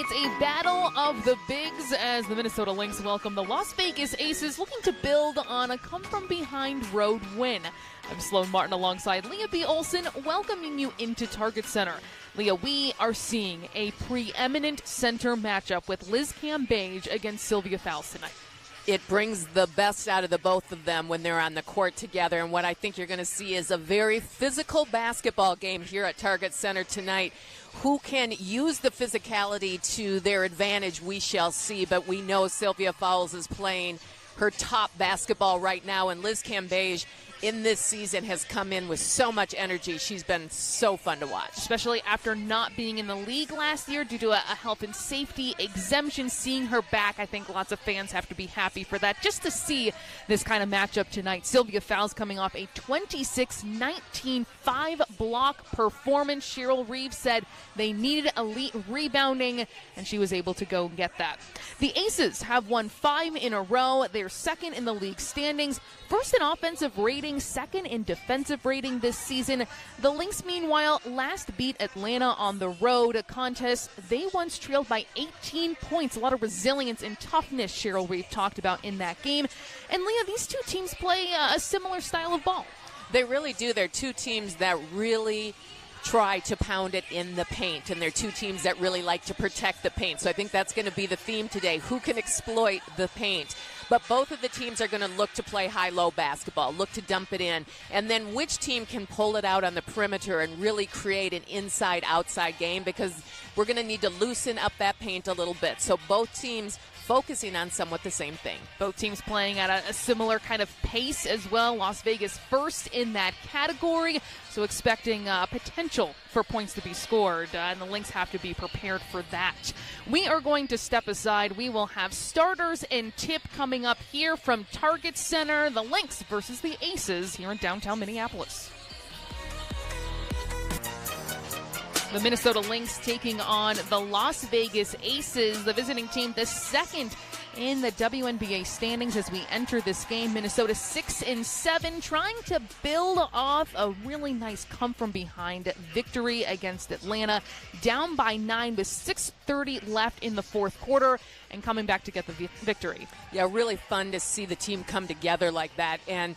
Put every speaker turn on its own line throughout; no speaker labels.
It's a battle of the bigs as the Minnesota Lynx welcome the Las Vegas Aces, looking to build on a come-from-behind road win. I'm Sloan Martin alongside Leah B. Olson, welcoming you into Target Center. Leah, we are seeing a preeminent center matchup with Liz Cambage against Sylvia Fowles tonight.
It brings the best out of the both of them when they're on the court together, and what I think you're going to see is a very physical basketball game here at Target Center tonight. Who can use the physicality to their advantage, we shall see, but we know Sylvia Fowles is playing her top basketball right now, and Liz Cambage in this season has come in with so much energy. She's been so fun to watch.
Especially after not being in the league last year due to a health and safety exemption. Seeing her back, I think lots of fans have to be happy for that. Just to see this kind of matchup tonight. Sylvia Fowles coming off a 26-19 5-block performance. Cheryl Reeves said they needed elite rebounding, and she was able to go get that. The Aces have won 5 in a row. They're second in the league standings, first in offensive rating, second in defensive rating this season. The Lynx, meanwhile, last beat Atlanta on the road, a contest they once trailed by 18 points. A lot of resilience and toughness Cheryl Reeve talked about in that game. And Leah, these two teams play a similar style of ball.
They really do. They're two teams that really try to pound it in the paint, and they're two teams that really like to protect the paint. So I think that's going to be the theme today. Who can exploit the paint? But both of the teams are going to look to play high-low basketball, look to dump it in, and then which team can pull it out on the perimeter and really create an inside-outside game, because we're going to need to loosen up that paint a little bit. So both teams focusing on somewhat the same thing. Both
teams playing at a similar kind of pace as well. Las Vegas first in that category, so expecting potential for points to be scored, and the Lynx have to be prepared for that. We are going to step aside. We will have starters and tip coming up here from Target Center. The Lynx versus the Aces here in downtown Minneapolis. The Minnesota Lynx taking on the Las Vegas Aces, the visiting team, the second in the WNBA standings as we enter this game. Minnesota 6-7, trying to build off a really nice come-from-behind victory against Atlanta, down by 9 with 6:30 left in the fourth quarter, and coming back to get the victory.
Yeah, really fun to see the team come together like that. And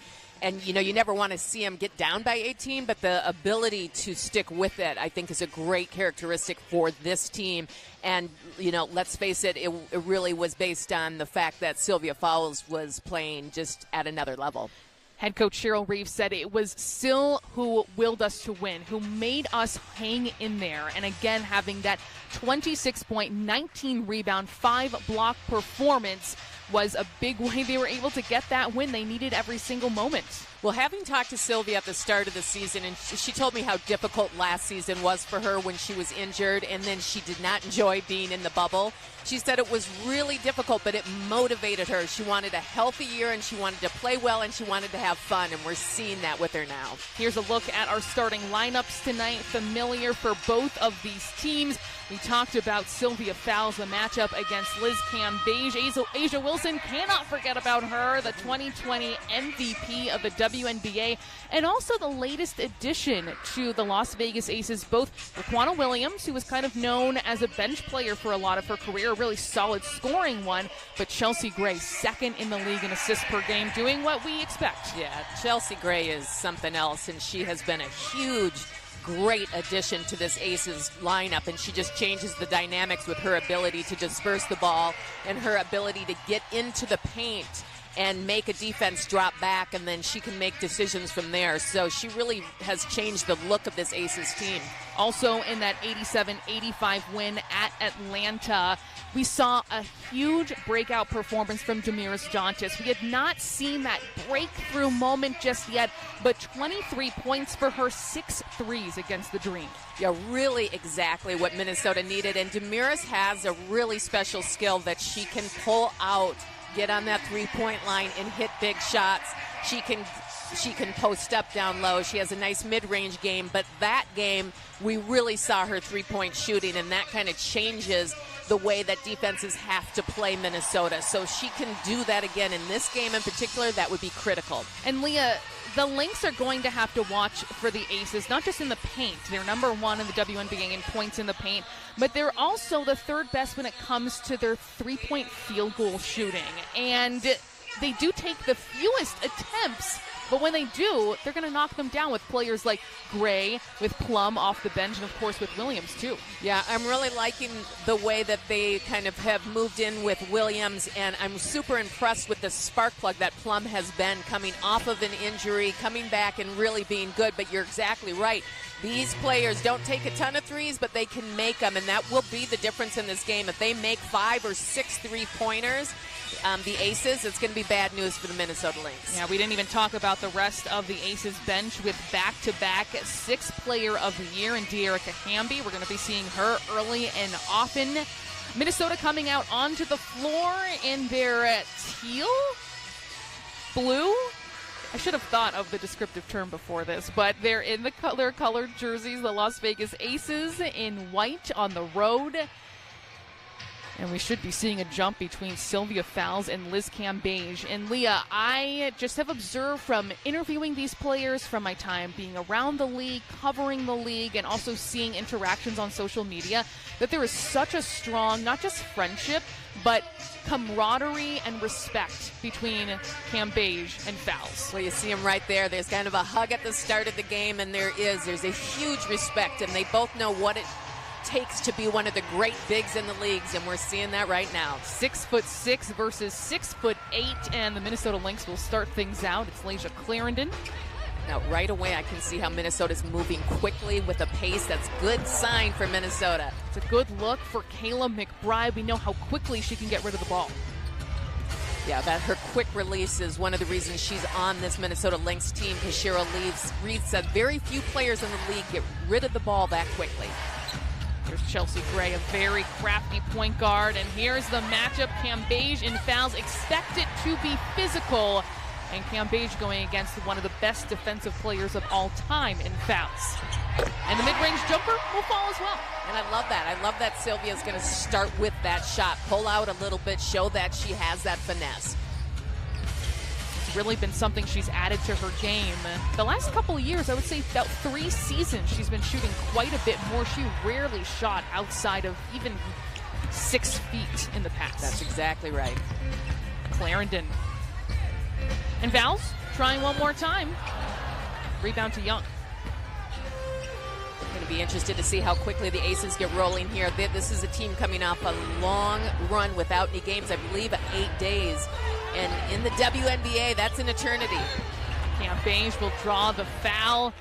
you know, you never want to see them get down by 18, but the ability to stick with it, I think, is a great characteristic for this team. And, you know, let's face it, it really was based on the fact that Sylvia Fowles was playing just at another level.
Head coach Cheryl Reeves said it was Syl who willed us to win, who made us hang in there. And again, having that 26-point, 19-rebound, 5-block performance was a big way they were able to get that win. They needed every single moment.
Well, having talked to Sylvia at the start of the season, and she told me how difficult last season was for her when she was injured, and then she did not enjoy being in the bubble. She said it was really difficult, but it motivated her. She wanted a healthy year, and she wanted to play well, and she wanted to have fun, and we're seeing that with her now.
Here's a look at our starting lineups tonight, familiar for both of these teams. We talked about Sylvia Fowles, the matchup against Liz Cambage. Asia Wilson, cannot forget about her, the 2020 MVP of the WNBA, and also the latest addition to the Las Vegas Aces, both Raquana Williams, who was kind of known as a bench player for a lot of her career, a really solid scoring one, but Chelsea Gray, second in the league in assists per game, doing what we expect.
Yeah, Chelsea Gray is something else, and she has been a huge, great addition to this Aces lineup, and she just changes the dynamics with her ability to disperse the ball and her ability to get into the paint and make a defense drop back, and then she can make decisions from there. So she really has changed the look of this Aces team.
Also in that 87-85 win at Atlanta, we saw a huge breakout performance from Damiris Jontis. We had not seen that breakthrough moment just yet, but 23 points for her, 6 threes against the Dream.
Yeah, really exactly what Minnesota needed. And Damiris has a really special skill that she can pull out, get on that three-point line and hit big shots. She can She can post up down low. She has a nice mid-range game, but that game we really saw her three-point shooting, and that kind of changes the way that defenses have to play Minnesota. So she can do that again in this game in particular. That would be critical.
And Leah, the Lynx are going to have to watch for the aces, not just in the paint. They're number one in the WNBA in points in the paint, but they're also the third best when it comes to their three-point field goal shooting. And they do take the fewest attempts, but when they do, they're going to knock them down with players like Gray, with Plum off the bench, and of course with Williams too.
Yeah, I'm really liking the way that they kind of have moved in with Williams, and I'm super impressed with the spark plug that Plum has been coming off of an injury, coming back and really being good. But you're exactly right. These players don't take a ton of threes, but they can make them, and that will be the difference in this game. If they make 5 or 6 3-pointers, the Aces, it's going to be bad news for the Minnesota Lynx.
Yeah, we didn't even talk about the rest of the Aces bench with back-to-back 6th Player of the Year in De'Erica Hamby. We're going to be seeing her early and often. Minnesota coming out onto the floor in their teal? Blue? I should have thought of the descriptive term before this, but they're in their colored jerseys, the Las Vegas Aces in white on the road. And we should be seeing a jump between Sylvia Fowles and Liz Cambage. And Leah, I just have observed from interviewing these players, from my time being around the league, covering the league, and also seeing interactions on social media, that there is such a strong, not just friendship, but camaraderie and respect between Cambage and Fowles.
Well, you see them right there. There's kind of a hug at the start of the game, and there's a huge respect, and they both know what it takes to be one of the great bigs in the leagues, and we're seeing that right now.
6'6" versus 6'8", and the Minnesota Lynx will start things out. It's Lasia Clarendon.
Now, right away, I can see how Minnesota's moving quickly with a pace. That's good sign for Minnesota.
It's a good look for Kayla McBride. We know how quickly she can get rid of the ball.
Yeah, that her quick release is one of the reasons she's on this Minnesota Lynx team, because Cheryl Reed said very few players in the league get rid of the ball that quickly.
There's Chelsea Gray, a very crafty point guard. And here's the matchup. Cambage and Fowles expect it to be physical. And Cambage going against one of the best defensive players of all time in Fowles. And the mid-range jumper will fall as well.
And I love that. I love that Sylvia's going to start with that shot. Pull out a little bit, show that she has that finesse.
Really been something she's added to her game. The last couple of years, I would say about 3 seasons, she's been shooting quite a bit more. She rarely shot outside of even 6 feet in the past.
That's exactly right.
Clarendon. And Fowles trying one more time. Rebound to Young.
I'm going to be interested to see how quickly the Aces get rolling here. This is a team coming off a long run without any games, I believe 8 days. And in the WNBA, that's an eternity.
Cambage will draw the foul,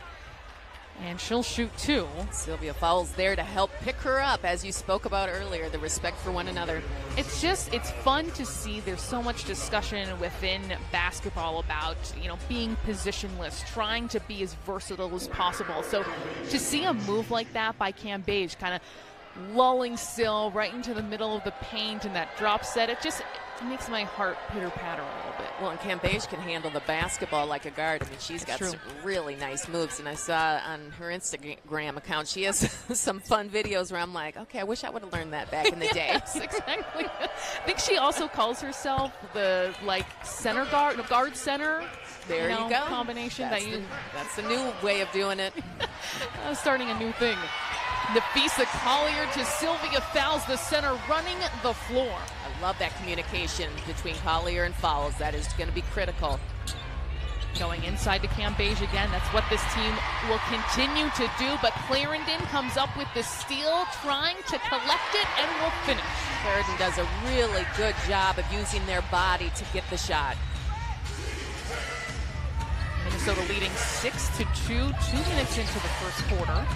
and she'll shoot 2.
Sylvia Fowles there to help pick her up, as you spoke about earlier, the respect for one another.
It's fun to see. There's so much discussion within basketball about, being positionless, trying to be as versatile as possible. So to see a move like that by Cambage, kind of lulling Syl right into the middle of the paint and that drop set, it makes my heart pitter-patter a little bit.
Well, and Cambage can handle the basketball like a guard. I mean, she's got some really nice moves, and I saw on her Instagram account she has some fun videos where I'm like, okay, I wish I would have learned that back in the day.
Yes, exactly. I think she also calls herself the center guard center.
There you go.
Combination.
That's the new way of doing it.
Starting a new thing. Nafisa Collier to Sylvia Fowles, the center, running the floor.
I love that communication between Collier and Fowles. That is going to be critical.
Going inside to Cambage again. That's what this team will continue to do. But Clarendon comes up with the steal, trying to collect it, and will finish.
Clarendon does a really good job of using their body to get the shot.
Minnesota leading 6-2, 2 minutes into the first quarter.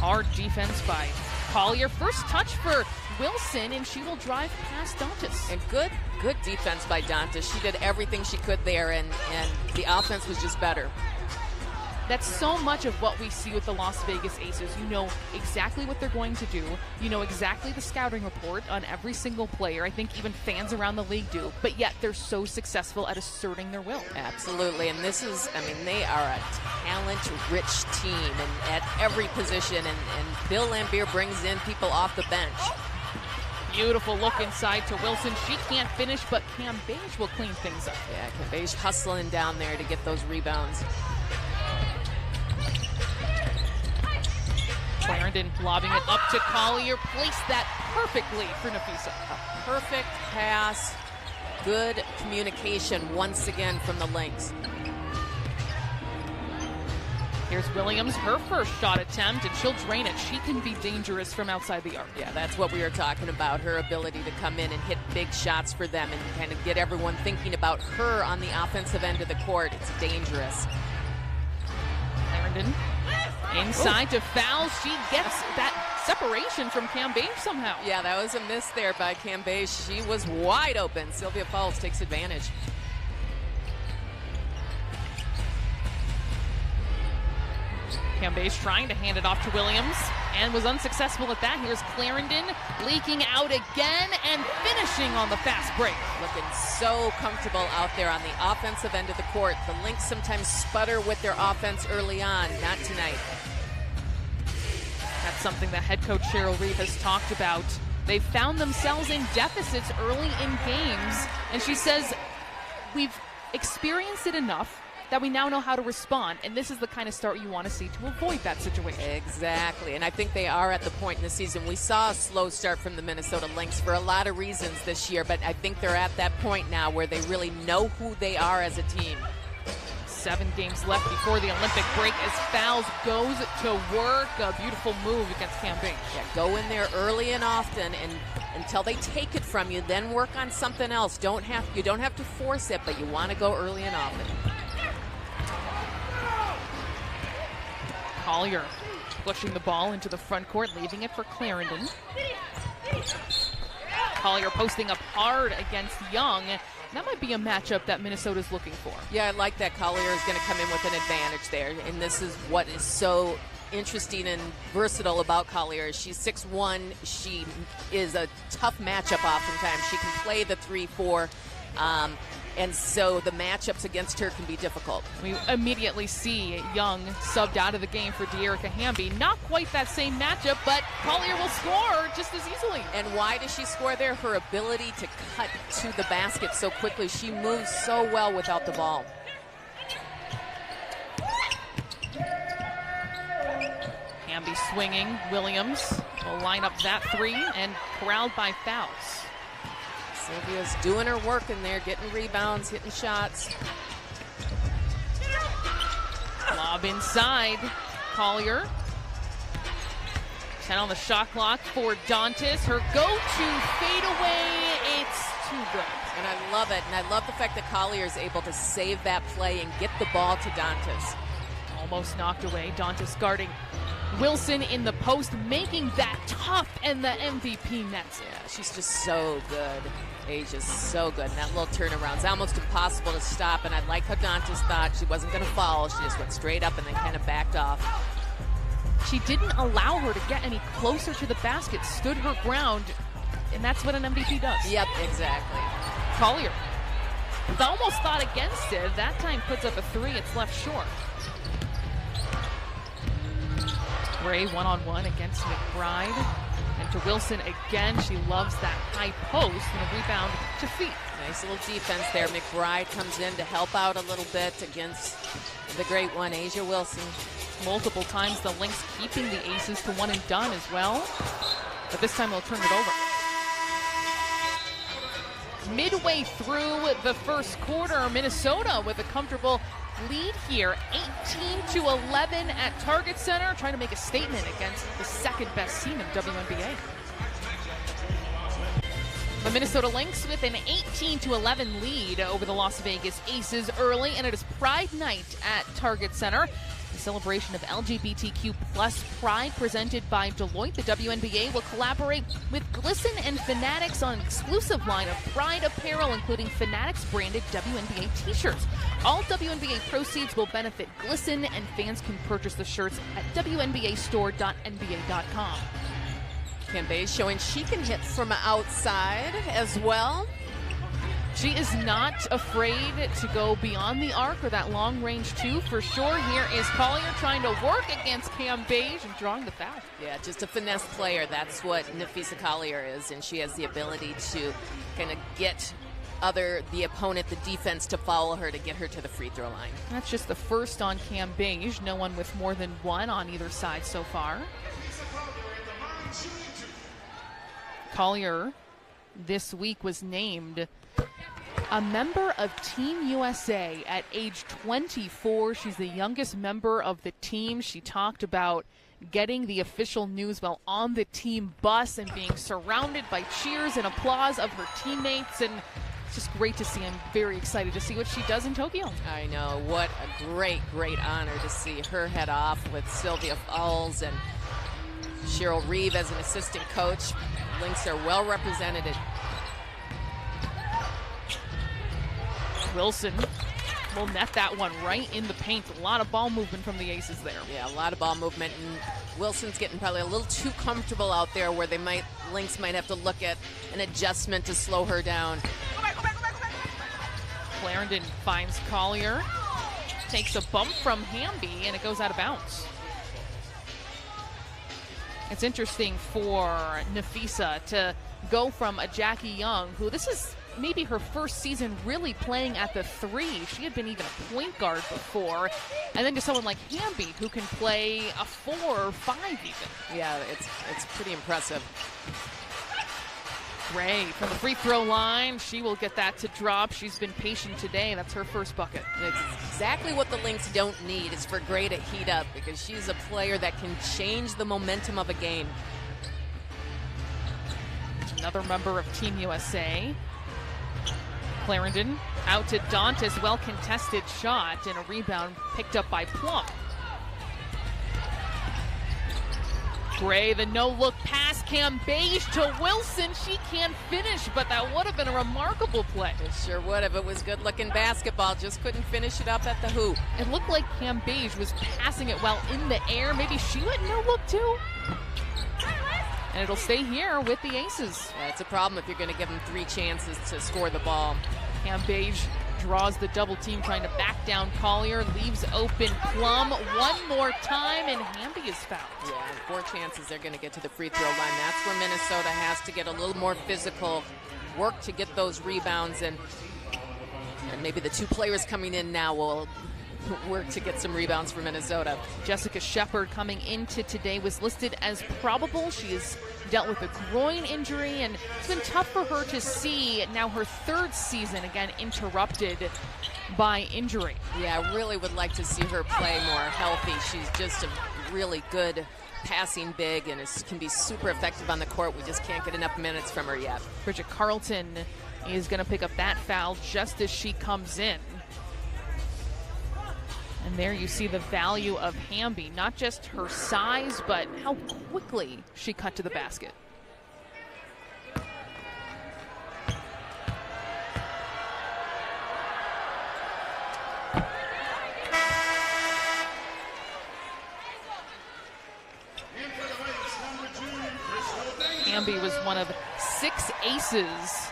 Hard defense by Collier. First touch for Wilson, and she will drive past Dantas.
And good defense by Dantas. She did everything she could there, and the offense was just better.
That's so much of what we see with the Las Vegas Aces. You know exactly what they're going to do. You know exactly the scouting report on every single player. I think even fans around the league do. But yet they're so successful at asserting their will.
Absolutely. And this is, I mean, they are a talent-rich team and at every position. And Bill Laimbeer brings in people off the bench.
Beautiful look inside to Wilson. She can't finish, but Cam Beige will clean things up.
Yeah, Cam Beige hustling down there to get those rebounds.
Clarendon lobbing it up to Collier. Placed that perfectly for Nafisa.
A perfect pass. Good communication once again from the Lynx.
Here's Williams, her first shot attempt, and she'll drain it. She can be dangerous from outside the arc.
Yeah, that's what we were talking about, her ability to come in and hit big shots for them and kind of get everyone thinking about her on the offensive end of the court. It's dangerous.
Clarendon inside to Fowles. She gets that separation from Cam Beige somehow.
Yeah, that was a miss there by Cam Beige. She was wide open. Sylvia Fowles takes advantage.
Cam Beige trying to hand it off to Williams and was unsuccessful at that. Here's Clarendon leaking out again and finishing on the fast break.
Looking so comfortable out there on the offensive end of the court. The Lynx sometimes sputter with their offense early on. Not tonight.
That's something that head coach Cheryl Reeve has talked about. They found themselves in deficits early in games, and she says, we've experienced it enough that we now know how to respond, and this is the kind of start you want to see to avoid that situation.
Exactly, and I think they are at the point in the season. We saw a slow start from the Minnesota Lynx for a lot of reasons this year, but I think they're at that point now where they really know who they are as a team.
7 games left before the Olympic break as Fowles goes to work. A beautiful move against Cam Beige.
Yeah, go in there early and often, and until they take it from you, then work on something else. You don't have to force it, but you want to go early and often.
Collier pushing the ball into the front court, leaving it for Clarendon. Collier posting up hard against Young. That might be a matchup that Minnesota's looking for.
Yeah, I like that. Collier is going to come in with an advantage there, and this is what is so interesting and versatile about Collier. She's 6'1". She is a tough matchup oftentimes. She can play the 3-4. And so the matchups against her can be difficult.
We immediately see Young subbed out of the game for De'Erica Hamby. Not quite that same matchup, but Collier will score just as easily.
And why does she score there? Her ability to cut to the basket so quickly. She moves so well without the ball.
Hamby swinging. Williams will line up that 3 and corralled by Fowles.
Sylvia's doing her work in there, getting rebounds, hitting shots.
Lob inside. Collier. 10 on the shot clock for Dantas. Her go-to fadeaway. It's too good.
And I love it. And I love the fact that Collier is able to save that play and get the ball to Dantas.
Almost knocked away. Dantas guarding Wilson in the post, making that tough, and the MVP nets.
Yeah, she's just so good. Age is so good. And that little turnaround is almost impossible to stop. And I like how Dantas thought she wasn't going to foul. She just went straight up and then kind of backed off.
She didn't allow her to get any closer to the basket, stood her ground, and that's what an MVP does.
Yep, exactly.
Collier almost thought against it. That time puts up a 3. It's left short. Gray one-on-one against McBride. And to Wilson again. She loves that high post and a rebound to feet.
Nice little defense there. McBride comes in to help out a little bit against the great one, A'ja Wilson.
Multiple times the Lynx keeping the Aces to 1 and done as well. But this time they'll turn it over. Midway through the first quarter, Minnesota with a comfortable lead here, 18-11 at Target Center, trying to make a statement against the second best team in WNBA. The Minnesota Lynx with an 18-11 lead over the Las Vegas Aces early, and it is Pride Night at Target Center. The celebration of LGBTQ plus pride presented by Deloitte. The WNBA will collaborate with Glisten and Fanatics on an exclusive line of pride apparel, including Fanatics branded WNBA t-shirts. All WNBA proceeds will benefit Glisten, and fans can purchase the shirts at WNBAstore.nba.com.
Cambage showing she can hit from outside as well.
She is not afraid to go beyond the arc or that long range two for sure. Here is Collier trying to work against Cambage and drawing the foul.
Yeah, just a finesse player. That's what Napheesa Collier is, and she has the ability to kind of get the opponent, the defense, to foul her to get her to the free throw line.
That's just the first on Cambage. No one with more than one on either side so far. Collier this week was named a member of Team USA at age 24. She's the youngest member of the team. She talked about getting the official news while on the team bus and being surrounded by cheers and applause of her teammates. And it's just great to see. I'm very excited to see what she does in Tokyo.
I know. What a great, great honor to see her head off with Sylvia Fowles and Cheryl Reeve as an assistant coach. Lynx are well represented.
Wilson will net that one right in the paint. A lot of ball movement from the Aces there.
Yeah, a lot of ball movement, and Wilson's getting probably a little too comfortable out there where Lynx might have to look at an adjustment to slow her down.
Clarendon finds Collier, takes a bump from Hamby, and it goes out of bounds. It's interesting for Napheesa to go from a Jackie Young, who this is maybe her first season really playing at the three. She had been even a point guard before. And then to someone like Hamby, who can play a 4 or 5 even.
Yeah, it's pretty impressive.
Gray from the free throw line. She will get that to drop. She's been patient today. That's her first bucket.
It's exactly what the Lynx don't need is for Gray to heat up, because she's a player that can change the momentum of a game.
Another member of Team USA. Clarendon out to Dantas, well contested shot, and a rebound picked up by Plum. Gray, the no-look pass, Cambage to Wilson. She can't finish, but that would have been a remarkable play.
It sure would have. It was good-looking basketball. Just couldn't finish it up at the hoop.
It looked like Cambage was passing it while in the air. Maybe she went no-look too. And it'll stay here with the Aces.
Yeah, it's a problem if you're going to give them 3 chances to score the ball.
Cambage draws the double team, trying to back down Collier, leaves open Plum one more time, and Hamby is fouled.
Yeah, 4 chances they're going to get to the free throw line. That's where Minnesota has to get a little more physical, work to get those rebounds, and maybe the 2 players coming in now will work to get some rebounds for Minnesota.
Jessica Shepard coming into today was listed as probable. She has dealt with a groin injury, and it's been tough for her to see now her 3rd season again interrupted by injury.
Yeah, I really would like to see her play more healthy. She's just a really good passing big and can be super effective on the court. We just can't get enough minutes from her yet.
Bridget Carlton is going to pick up that foul just as she comes in. And there you see the value of Hamby, not just her size, but how quickly she cut to the basket. Hamby was one of 6 aces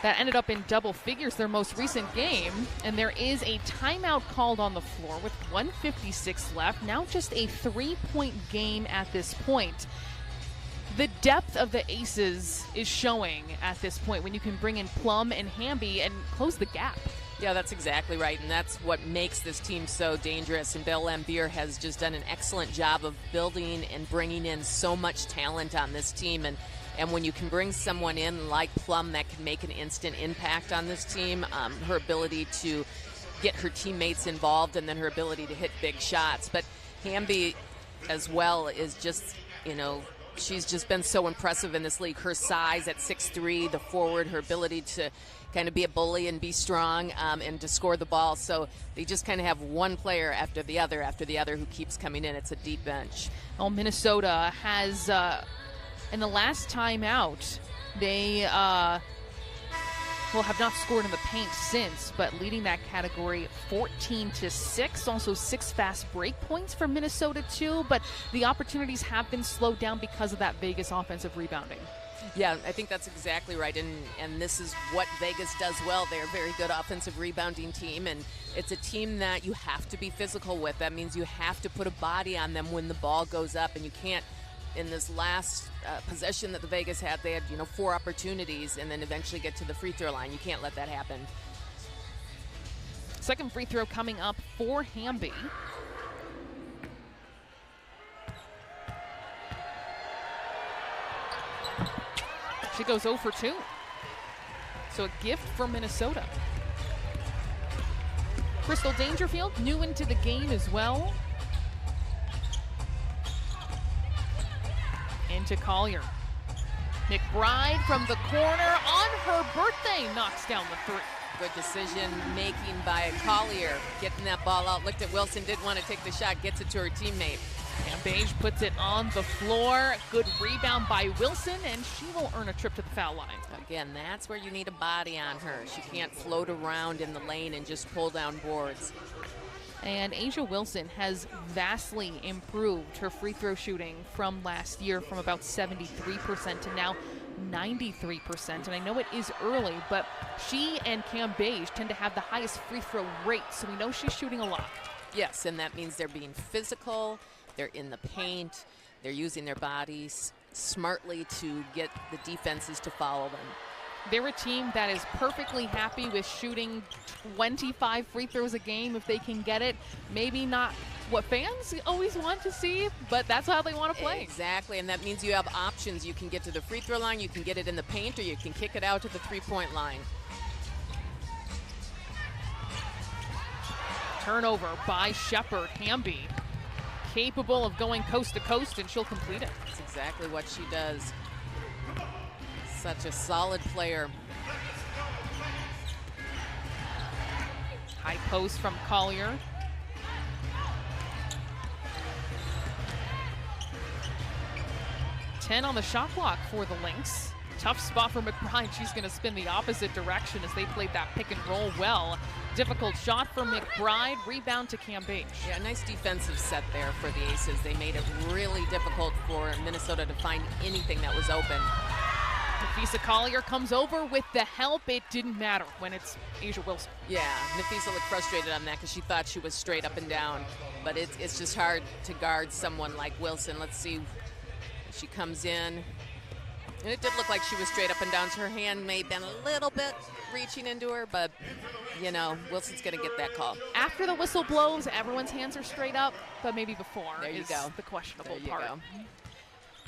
that ended up in double figures their most recent game, and there is a timeout called on the floor with 1:56 left. Now just a 3-point game at this point. The depth of the Aces is showing at this point when you can bring in Plum and Hamby and close the gap.
Yeah, that's exactly right, and that's what makes this team so dangerous. And Bill Laimbeer has just done an excellent job of building and bringing in so much talent on this team. And when you can bring someone in like Plum that can make an instant impact on this team, her ability to get her teammates involved and then her ability to hit big shots. But Hamby as well is just, she's just been so impressive in this league. Her size at 6'3", the forward, her ability to kind of be a bully and be strong and to score the ball. So they just kind of have one player after the other who keeps coming in. It's a deep bench.
Well, Minnesota has, in the last time out, they have not scored in the paint since, but leading that category 14-6. Also 6 fast break points for Minnesota too, but the opportunities have been slowed down because of that Vegas offensive rebounding.
Yeah, I think that's exactly right, and this is what Vegas does well. They're a very good offensive rebounding team, and it's a team that you have to be physical with. That means you have to put a body on them when the ball goes up, and you can't. In this last possession that the Vegas had, they had 4 opportunities and then eventually get to the free throw line. You can't let that happen.
Second free throw coming up for Hamby. She goes 0 for 2. So a gift for Minnesota. Crystal Dangerfield, new into the game as well. Into Collier. McBride from the corner on her birthday knocks down the 3.
Good decision making by Collier, getting that ball out. Looked at Wilson, didn't want to take the shot, gets it to her teammate.
And Beige puts it on the floor. Good rebound by Wilson, and she will earn a trip to the foul line.
Again, that's where you need a body on her. She can't float around in the lane and just pull down boards.
And A'ja Wilson has vastly improved her free throw shooting from last year, from about 73% to now 93%. And I know it is early, but she and Cam Beige tend to have the highest free throw rate, so we know she's shooting a lot.
Yes, and that means they're being physical, they're in the paint, they're using their bodies smartly to get the defenses to follow them.
They're a team that is perfectly happy with shooting 25 free throws a game if they can get it. Maybe not what fans always want to see, but that's how they want to play.
Exactly, and that means you have options. You can get to the free throw line, you can get it in the paint, or you can kick it out to the three-point line.
Turnover by Shepard. Hamby capable of going coast to coast, and she'll complete it.
That's exactly what she does. Such a solid player.
High post from Collier. Ten on the shot clock for the Lynx. Tough spot for McBride. She's going to spin the opposite direction as they played that pick and roll well. Difficult shot for McBride. Rebound to Cam Beige.
Yeah, nice defensive set there for the Aces. They made it really difficult for Minnesota to find anything that was open.
Nafisa Collier comes over with the help. It didn't matter when it's A'ja Wilson.
Yeah, Nafisa looked frustrated on that because she thought she was straight up and down. But it's just hard to guard someone like Wilson. Let's see. She comes in. And it did look like she was straight up and down. So her hand may have been a little bit reaching into her, but, Wilson's going to get that call.
After the whistle blows, everyone's hands are straight up, but maybe before
there you go.
The questionable
there you
part.
Go.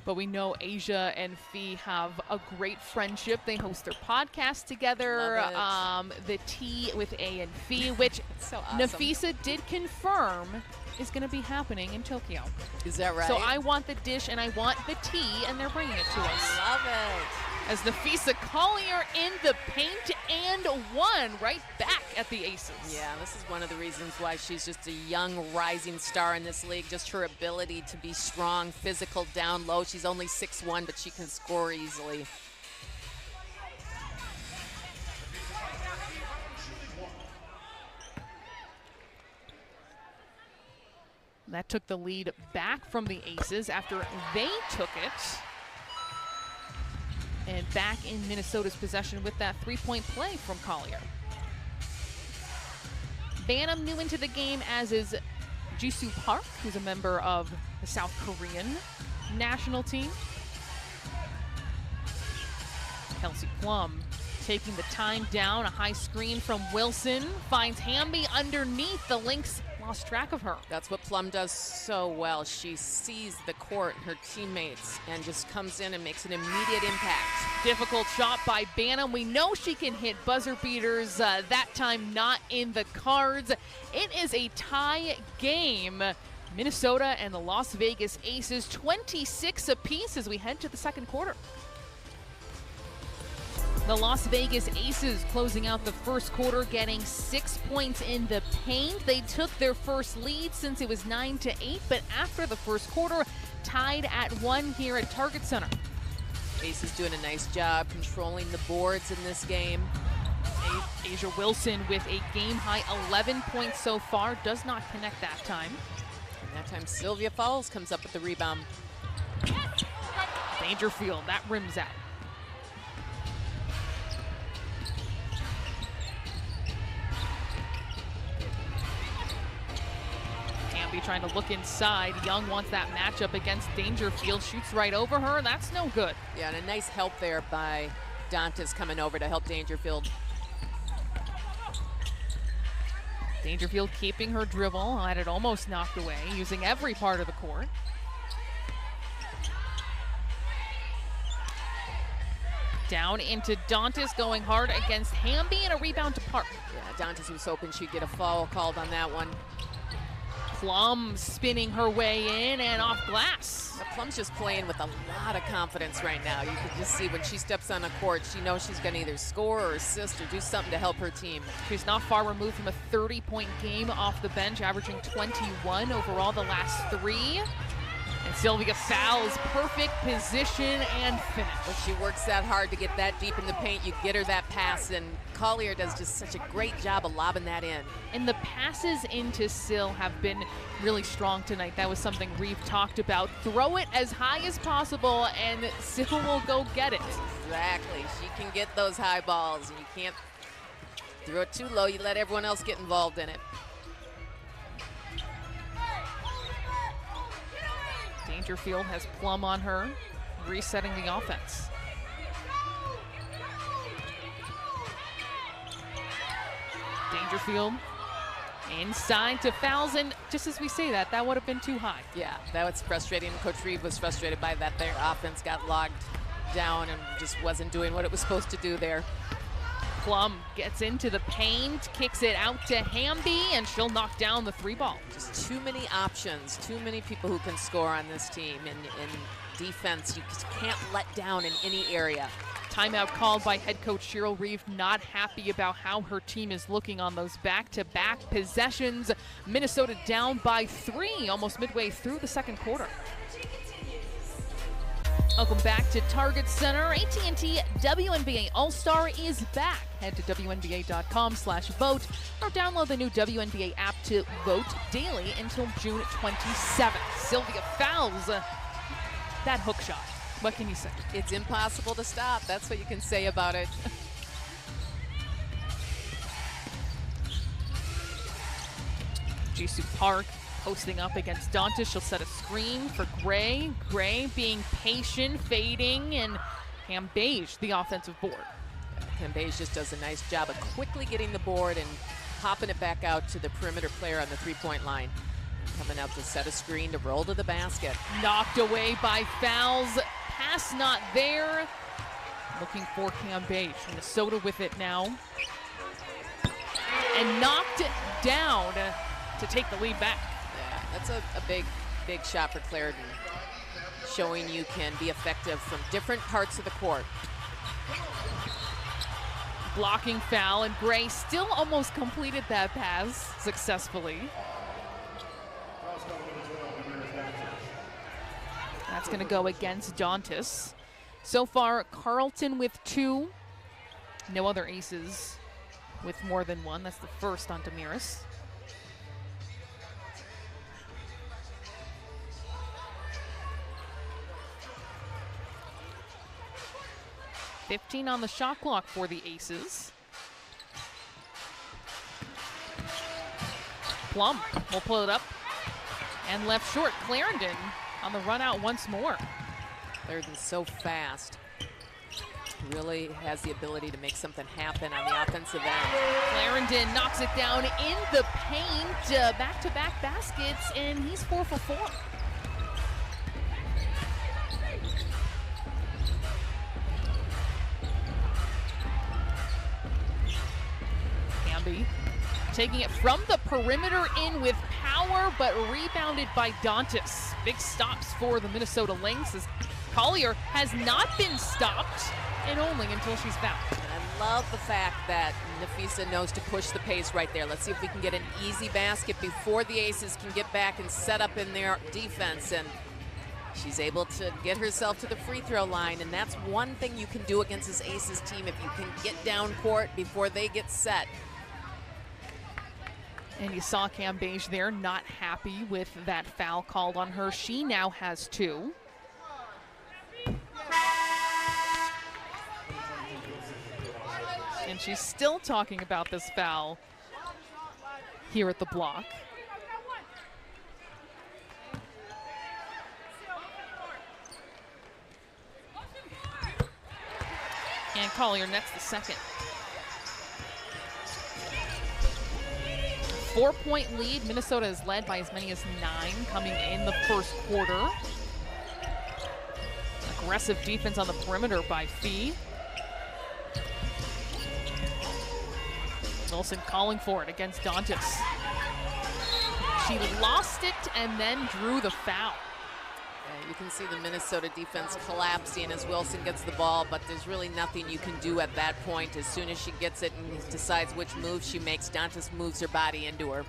But we know A'ja and Fee have a great friendship. They host their podcast together, the Tea with A and Fee, which
so awesome.
Nafisa did confirm is going to be happening in Tokyo.
Is that right?
So I want the dish and I want the tea, and they're bringing it to us.
Love it.
As Nafisa Collier in the paint and one right back at the Aces.
Yeah, this is one of the reasons why she's just a young rising star in this league. Just her ability to be strong, physical, down low. She's only 6'1", but she can score easily.
That took the lead back from the Aces after they took it. And back in Minnesota's possession with that three-point play from Collier. Bantam new into the game, as is Jisoo Park, who's a member of the South Korean national team. Kelsey Plum taking the time down. A high screen from Wilson. Finds Hamby underneath. The Lynx lost track of her.
That's what Plum does so well. She sees the court, her teammates, and just comes in and makes an immediate impact.
Difficult shot by Bantam. We know she can hit buzzer beaters. That time not in the cards. It is a tie game. Minnesota and the Las Vegas Aces, 26 apiece as we head to the second quarter. The Las Vegas Aces closing out the first quarter, getting 6 points in the paint. They took their first lead since it was 9-8, but after the first quarter, tied at 1 here at Target Center.
Aces doing a nice job controlling the boards in this game.
Asia Wilson with a game-high 11 points so far, does not connect that time.
And that time Sylvia Fowles comes up with the rebound.
Dangerfield, that rims out. Hamby trying to look inside. Young wants that matchup against Dangerfield, shoots right over her, that's no good.
Yeah, and a nice help there by Dantas coming over to help Dangerfield.
Dangerfield keeping her dribble, had it almost knocked away, using every part of the court. Down into Dantas, going hard against Hamby, and a rebound to Park.
Yeah, Dantas was hoping she'd get a foul called on that one.
Plum spinning her way in and off glass.
Plum's just playing with a lot of confidence right now. You can just see when she steps on the court, she knows she's going to either score or assist or do something to help her team.
She's not far removed from a 30-point game off the bench, averaging 21 overall the last 3. And Sylvia Fowles, perfect position and finish.
When she works that hard to get that deep in the paint, you get her that pass, and Collier does just such a great job of lobbing that in.
And the passes into Syl have been really strong tonight. That was something Reeve talked about. Throw it as high as possible, and Syl will go get it.
Exactly. She can get those high balls, and you can't throw it too low. You let everyone else get involved in it.
Dangerfield has Plum on her, resetting the offense. Dangerfield inside to Fowles, and just as we say that, that would have been too high.
Yeah, that was frustrating. Coach Reeve was frustrated by that. Their offense got logged down and just wasn't doing what it was supposed to do there.
Plum gets into the paint, kicks it out to Hamby, and she'll knock down the 3-ball.
Just too many options, too many people who can score on this team. In defense, you just can't let down in any area.
Timeout called by head coach Cheryl Reeve, not happy about how her team is looking on those back-to-back possessions. Minnesota down by 3, almost midway through the second quarter. Welcome back to Target Center. AT&T WNBA All-Star is back. Head to WNBA.com/vote or download the new WNBA app to vote daily until June 27th. Sylvia Fowles, that hook shot. What can you say?
It's impossible to stop. That's what you can say about it.
Jisoo Park posting up against Dantas. She'll set a screen for Gray. Gray being patient, fading, and Cambage, the offensive board.
Cambage just does a nice job of quickly getting the board and popping it back out to the perimeter player on the 3-point line. Coming out to set a screen to roll to the basket.
Knocked away by Fowles. Pass not there. Looking for Cambage. Minnesota with it now. And knocked it down to take the lead back.
Yeah, that's a big shot for Clarendon. Showing you can be effective from different parts of the court.
Blocking foul, and Gray still almost completed that pass successfully. That's going to go against Dantas. So far, Carlton with 2. No other aces with more than 1. That's the first on Damiris. $15 on the shot clock for the Aces. Plum will pull it up and left short. Clarendon on the run out once more.
Clarendon's so fast. Really has the ability to make something happen on the offensive end.
Clarendon knocks it down in the paint. Back-to-back baskets, and he's 4 for 4. Hamby taking it from the perimeter in with power floor, but rebounded by Dantas. Big stops for the Minnesota Lynx as Collier has not been stopped, and only until she's fouled.
I love the fact that Nafisa knows to push the pace right there. Let's see if we can get an easy basket before the Aces can get back and set up in their defense. And she's able to get herself to the free throw line, and that's one thing you can do against this Aces team if you can get down court before they get set.
And you saw Cam Beige there, not happy with that foul called on her. She now has 2. And she's still talking about this foul here at the block. And Collier nets the second. 4-point lead. Minnesota is led by as many as 9 coming in the first quarter. Aggressive defense on the perimeter by Fee. Wilson calling for it against Dantas. She lost it and then drew the foul.
Yeah, you can see the Minnesota defense collapsing as Wilson gets the ball, but there's really nothing you can do at that point. As soon as she gets it and decides which move she makes, Dantas moves her body into her.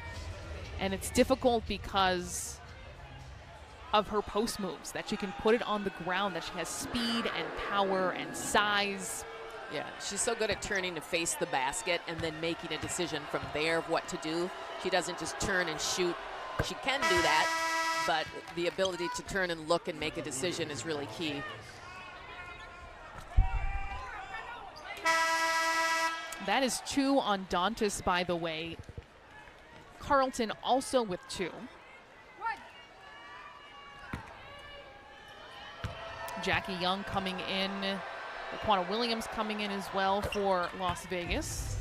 And it's difficult because of her post moves, that she can put it on the ground, that she has speed and power and size.
Yeah, she's so good at turning to face the basket and then making a decision from there of what to do. She doesn't just turn and shoot. She can do that, but the ability to turn and look and make a decision is really key.
That is 2 on Dantas, by the way. Carlton also with 2. Jackie Young coming in. Quanah Williams coming in as well for Las Vegas.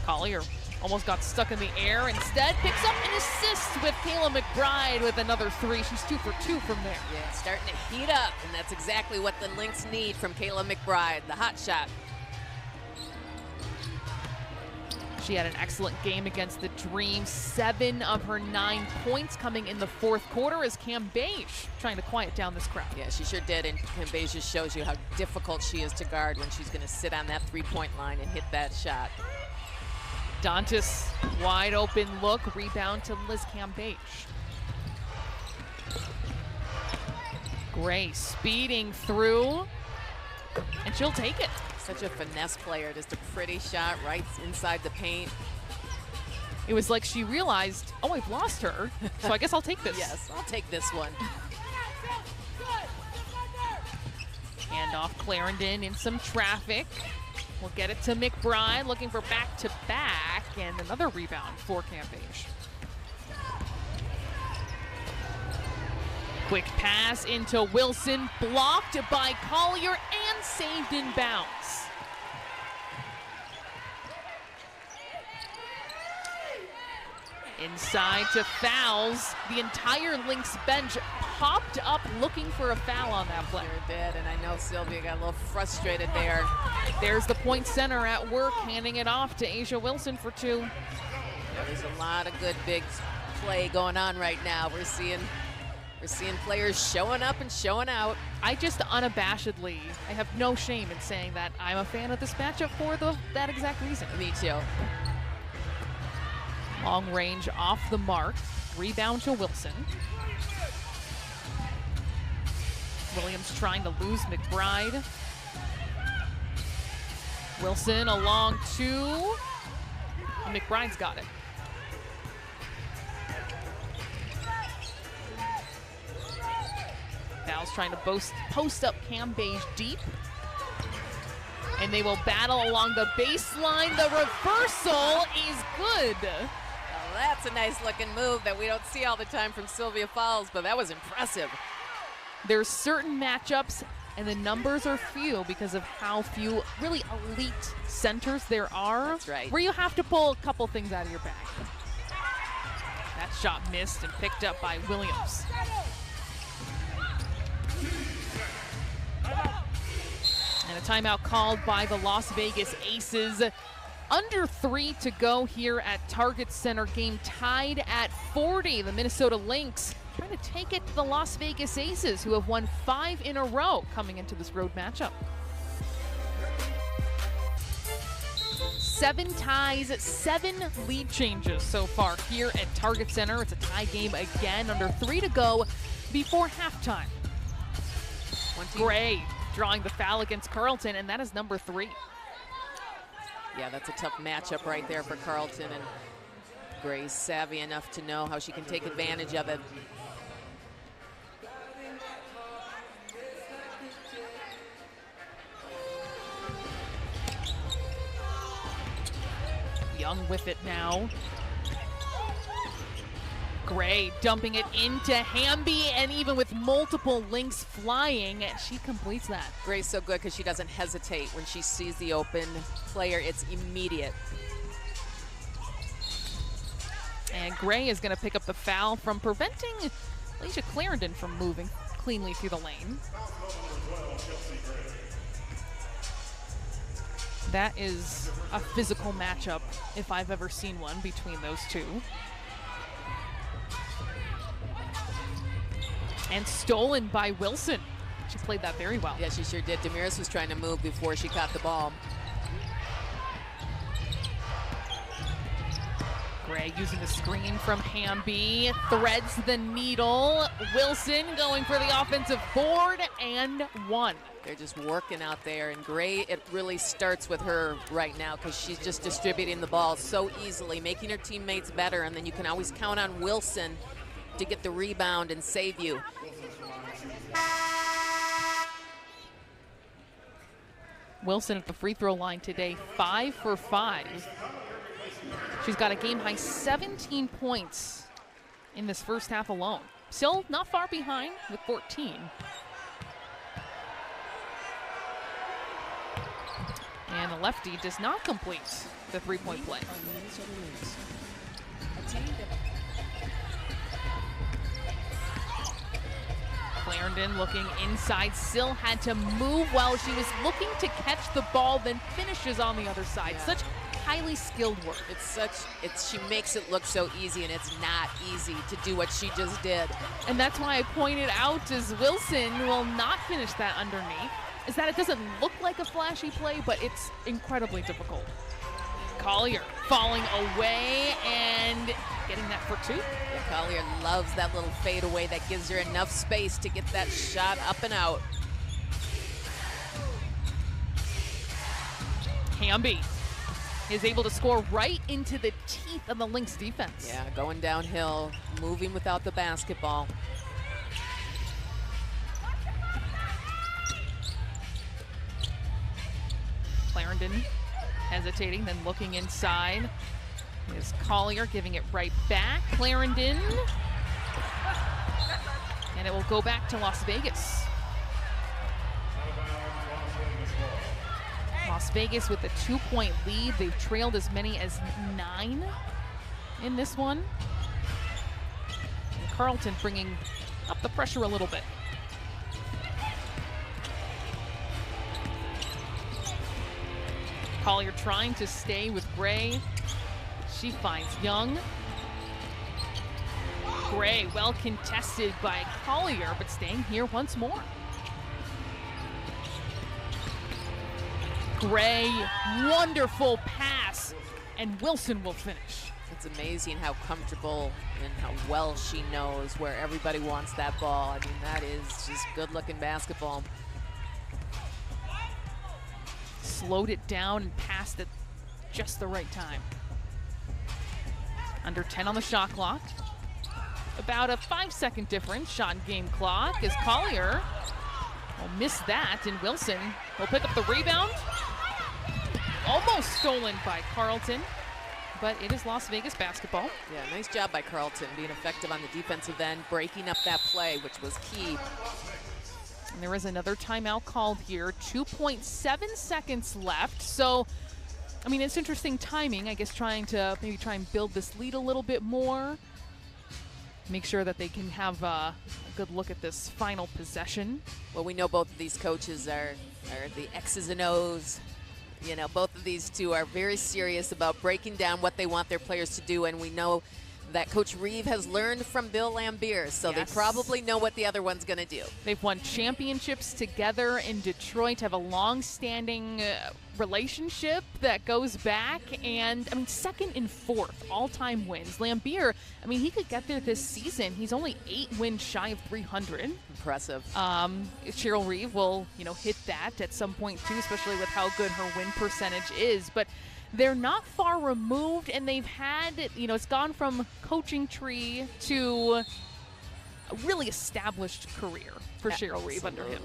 Collier almost got stuck in the air. Instead, picks up an assist with Kayla McBride with another 3. She's 2 for 2 from there.
Yeah, starting to heat up, and that's exactly what the Lynx need from Kayla McBride, the hot shot.
She had an excellent game against the Dream. 7 of her 9 points coming in the fourth quarter as Cam Beige trying to quiet down this crowd.
Yeah, she sure did, and Cam Beige just shows you how difficult she is to guard when she's going to sit on that 3-point line and hit that shot.
Dantas, wide open look, rebound to Liz Cam Beige. Gray speeding through, and she'll take it.
Such a finesse player, just a pretty shot right inside the paint.
It was like she realized, oh, I've lost her, so I guess I'll take this.
Yes, I'll take this one.
Handoff Clarendon in some traffic. We'll get it to McBride, looking for back-to-back, and another rebound for Cam Beige. Quick pass into Wilson, blocked by Collier and saved in bounds. Inside to fouls. The entire Lynx bench popped up looking for a foul on that play.
Sure did, and I know Sylvia got a little frustrated there.
There's the point center at work, handing it off to Asia Wilson for 2.
Yeah, there's a lot of good big play going on right now. We're seeing players showing up and showing out.
I just unabashedly, I have no shame in saying that I'm a fan of this matchup for that exact reason.
Me too.
Long range off the mark. Rebound to Wilson. Williams trying to lose McBride. Wilson along 2. McBride's got it. Val's trying to post up Cam Beige deep. And they will battle along the baseline. The reversal is good.
Well, that's a nice looking move that we don't see all the time from Sylvia Fowles, but that was impressive.
There's certain matchups, and the numbers are few because of how few really elite centers there are.
That's right.
Where you have to pull a couple things out of your bag. That shot missed and picked up by Williams. And a timeout called by the Las Vegas Aces. Under 3 to go here at Target Center. Game tied at 40. The Minnesota Lynx trying to take it to the Las Vegas Aces, who have won 5 in a row coming into this road matchup. 7 ties, 7 lead changes so far here at Target Center. It's a tie game again, under 3 to go before halftime. Gray drawing the foul against Carleton, and that is number 3.
Yeah, that's a tough matchup right there for Carleton, and Gray's savvy enough to know how she can take advantage of it.
Young with it now. Gray dumping it into Hamby, and even with multiple Lynx flying, she completes that.
Gray's so good because she doesn't hesitate when she sees the open player. It's immediate.
And Gray is going to pick up the foul from preventing Alicia Clarendon from moving cleanly through the lane. That is a physical matchup, if I've ever seen one, between those two. And stolen by Wilson. She played that very well.
Yeah, she sure did. Damaris was trying to move before she caught the ball.
Gray using the screen from Hamby, threads the needle. Wilson going for the offensive board, and 1.
They're just working out there, and Gray, it really starts with her right now because she's just distributing the ball so easily, making her teammates better, and then you can always count on Wilson to get the rebound and save you.
Wilson at the free throw line today, 5 for 5. She's got a game-high 17 points in this first half alone. Still not far behind with 14. And the lefty does not complete the three-point play. Clarendon looking inside, still had to move while she was looking to catch the ball, then finishes on the other side.
Yeah.
Such highly skilled work.
She makes it look so easy, and it's not easy to do what she just did.
And that's why I pointed out as Wilson will not finish that underneath, is that it doesn't look like a flashy play, but it's incredibly difficult. Collier falling away and getting that for 2.
Yeah, Collier loves that little fadeaway that gives her enough space to get that shot up and out.
Hamby is able to score right into the teeth of the Lynx defense.
Yeah, going downhill, moving without the basketball.
Clarendon hesitating, then looking inside. Is Collier giving it right back. Clarendon. And it will go back to Las Vegas. Las Vegas with a 2-point lead. They've trailed as many as 9 in this one. And Carleton bringing up the pressure a little bit. Collier trying to stay with Gray. She finds Young. Gray well contested by Collier, but staying here once more. Gray, wonderful pass, and Wilson will finish.
It's amazing how comfortable and how well she knows where everybody wants that ball. I mean, that is just good-looking basketball.
Slowed it down and passed it just the right time. Under 10 on the shot clock. About a 5-second difference shot game clock as Collier will miss that, and Wilson will pick up the rebound. Almost stolen by Carleton, but it is Las Vegas basketball.
Yeah, nice job by Carleton being effective on the defensive end, breaking up that play, which was key.
And there is another timeout called here. 2.7 seconds left. So, I mean, it's interesting timing. I guess trying to maybe try and build this lead a little bit more. make sure that they can have a good look at this final possession.
Well, we know both of these coaches are the X's and O's. You know, both of these two are very serious about breaking down what they want their players to do, and we know that Coach Reeve has learned from Bill Lambier, so
Yes.
they probably know what the other one's going to do.
They've won championships together in Detroit, have a long-standing relationship that goes back, and I mean, second and fourth all-time wins. Lambier, I mean, he could get there this season. He's only 8 wins shy of 300.
Impressive.
Cheryl Reeve will, hit that at some point too, especially with how good her win percentage is. But they're not far removed, and they've had, it's gone from coaching tree to a really established career for Cheryl Reeve under him.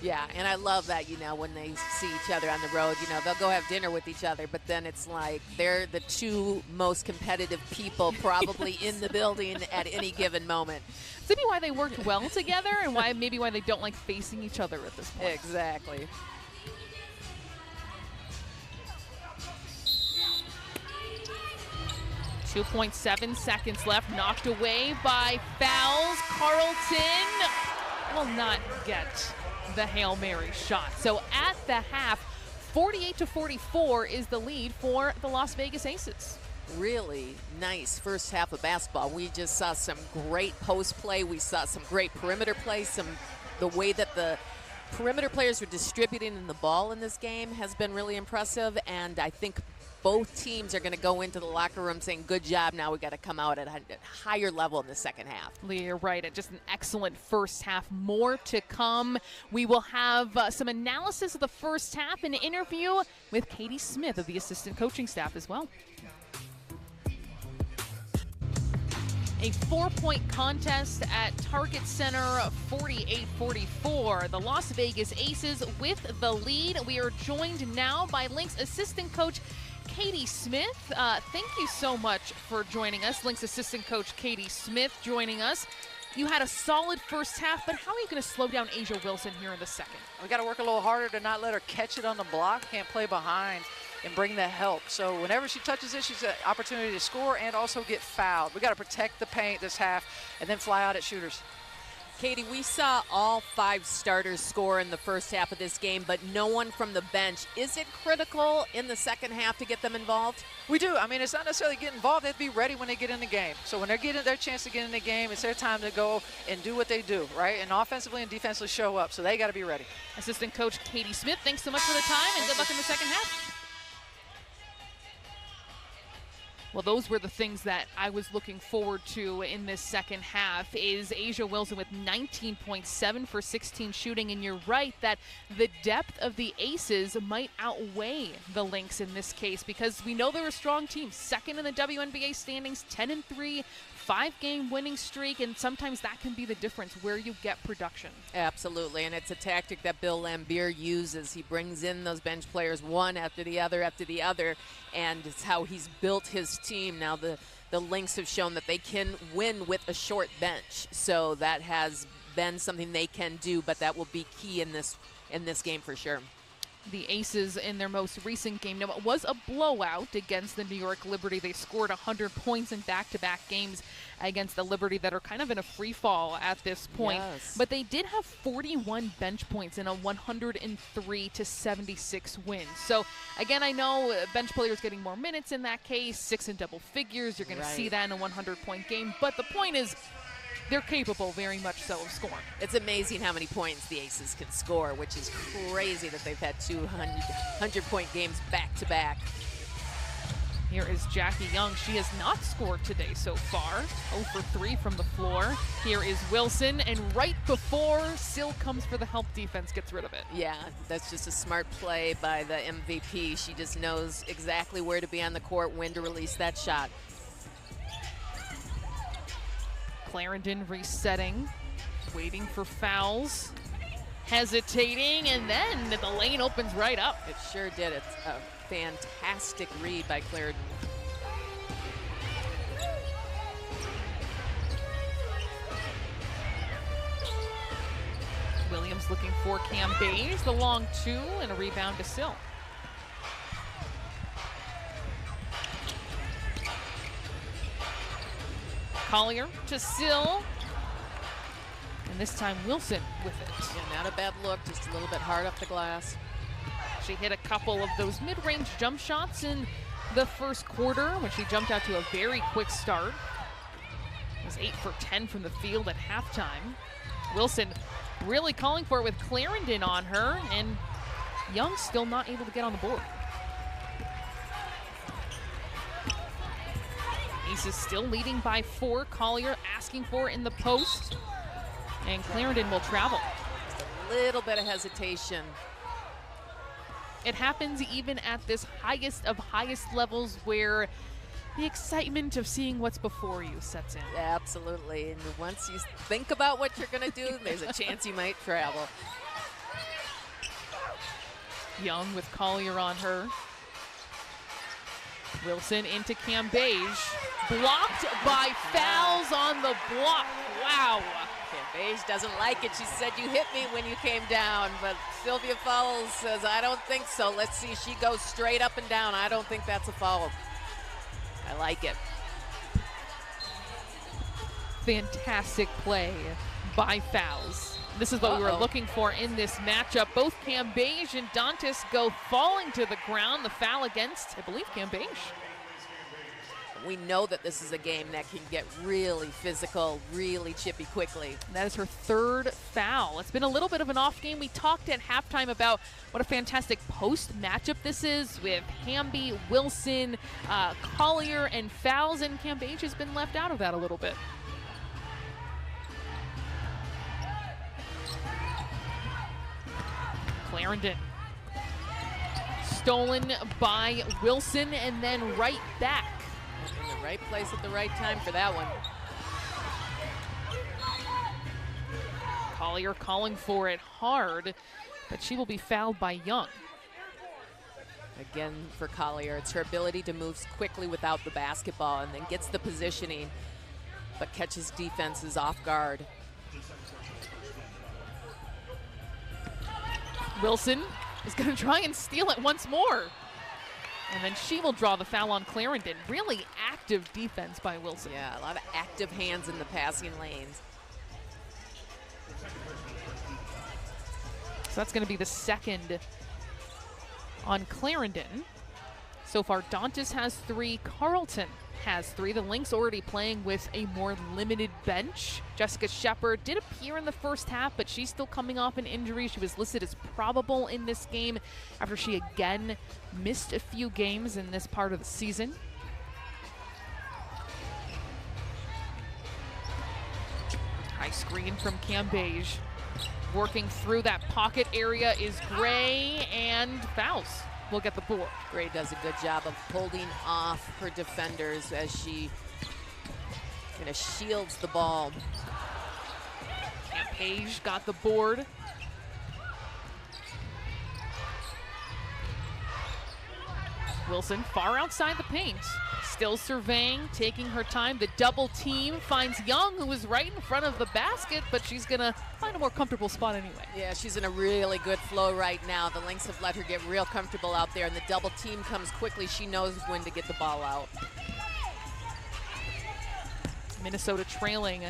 Yeah, and I love that, when they see each other on the road, they'll go have dinner with each other, but then it's like they're the two most competitive people probably in the building at any given moment.
It's maybe why they worked well together and why they don't like facing each other at this point.
Exactly.
.7 seconds left, knocked away by fouls. Carlton will not get the Hail Mary shot. So at the half, 48-44 is the lead for the Las Vegas Aces.
Really nice first half of basketball. We just saw some great post play. We saw some great perimeter play. The way that the perimeter players were distributing the ball in this game has been really impressive, and I think both teams are going to go into the locker room saying, good job, now we got to come out at a higher level in the second half.
Lee, you're right. Just an excellent first half. More to come. We will have some analysis of the first half, an interview with Katie Smith of the assistant coaching staff as well. A 4-point contest at Target Center, 48-44. The Las Vegas Aces with the lead. We are joined now by Lynx assistant coach Katie Smith. Thank you so much for joining us. Lynx assistant coach Katie Smith joining us. You had a solid first half, but how are you going to slow down Asia Wilson here in the second?
We got to work a little harder to not let her catch it on the block. Can't play behind and bring that help. So whenever she touches it, she's an opportunity to score and also get fouled. We got to protect the paint this half and then fly out at shooters.
Katie, we saw all 5 starters score in the first half of this game, but no one from the bench. Is it critical in the second half to get them involved?
We do. I mean, it's not necessarily get involved. They have to be ready when they get in the game. So when they're getting their chance to get in the game, it's their time to go and do what they do, right? And offensively and defensively show up. So they got to be ready.
Assistant coach Katie Smith, thanks so much for the time, and good luck in the second half. Well, those were the things that I was looking forward to in this second half. Is Asia Wilson with 19.7 for 16 shooting, and you're right that the depth of the Aces might outweigh the Lynx in this case, because we know they're a strong team, second in the WNBA standings, 10-3, 5-game winning streak, and sometimes that can be the difference where you get production.
Absolutely, and it's a tactic that Bill Lambier uses. He brings in those bench players one after the other, and it's how he's built his team. Now the Lynx have shown that they can win with a short bench, so that has been something they can do, but that will be key in this game for sure.
The Aces in their most recent game. Now, it was a blowout against the New York Liberty. They scored 100 points in back-to-back games against the Liberty that are kind of in a free fall at this point.
Yes.
But they did have 41 bench points in a 103-76 win. So, again, I know bench players getting more minutes in that case, 6 in double figures. You're going to see that in a 100-point game. But the point is, they're capable very much so of scoring.
It's amazing how many points the Aces can score, which is crazy that they've had 200-point games back-to-back.
Here is Jackie Young. She has not scored today so far. 0 for 3 from the floor. Here is Wilson, and right before Sill comes for the help defense, gets rid of it.
Yeah, that's just a smart play by the MVP. She just knows exactly where to be on the court, when to release that shot.
Clarendon resetting, waiting for fouls, hesitating, and then the lane opens right up.
It sure did. It's a fantastic read by Clarendon.
Williams looking for Cam Beige, the long 2, and a rebound to Sill. Collier to Sill. And this time Wilson with it.
Yeah, not a bad look, just a little bit hard up the glass.
She hit a couple of those mid-range jump shots in the first quarter when she jumped out to a very quick start. It was 8 for 10 from the field at halftime. Wilson really calling for it with Clarendon on her, and Young still not able to get on the board. Aces still leading by 4. Collier asking for it in the post, and Clarendon will travel.
Just a little bit of hesitation.
It happens even at this highest of highest levels where the excitement of seeing what's before you sets in.
Absolutely, and once you think about what you're going to do, there's a chance you might travel.
Young with Collier on her. Wilson into Cambage. Blocked by Fowles on the block. Wow.
Cambage doesn't like it. She said, "You hit me when you came down," but Sylvia Fowles says, "I don't think so." Let's see. She goes straight up and down. I don't think that's a foul. I like it.
Fantastic play by Fowles. This is what we were looking for in this matchup. Both Cambage and Dantas go falling to the ground. The foul against, I believe, Cambage.
We know that this is a game that can get really physical, really chippy quickly.
That is her 3rd foul. It's been a little bit of an off game. We talked at halftime about what a fantastic post matchup this is with Hamby, Wilson, Collier, and Fowles, and Cambage has been left out of that a little bit. Clarendon. Stolen by Wilson and then right back.
In the right place at the right time for that one.
Collier calling for it hard, but she will be fouled by Young.
Again, for Collier, it's her ability to move quickly without the basketball and then gets the positioning, but catches defenses off guard.
Wilson is going to try and steal it once more. And then she will draw the foul on Clarendon. Really active defense by Wilson.
Yeah, a lot of active hands in the passing lanes.
So that's going to be the 2nd on Clarendon. So far, Dantas has 3, Carlton has 3. The Lynx already playing with a more limited bench. Jessica Shepard did appear in the first half, but she's still coming off an injury. She was listed as probable in this game after she again missed a few games in this part of the season. High screen from Cambage. Working through that pocket area is Gray, and Fowles will get the board.
Gray does a good job of holding off her defenders as she kind of shields the ball.
Page got the board. Wilson far outside the paint. Still surveying, taking her time. The double team finds Young, who is right in front of the basket, but she's gonna find a more comfortable spot anyway.
Yeah, she's in a really good flow right now. The Lynx have let her get real comfortable out there, and the double team comes quickly. She knows when to get the ball out.
Minnesota trailing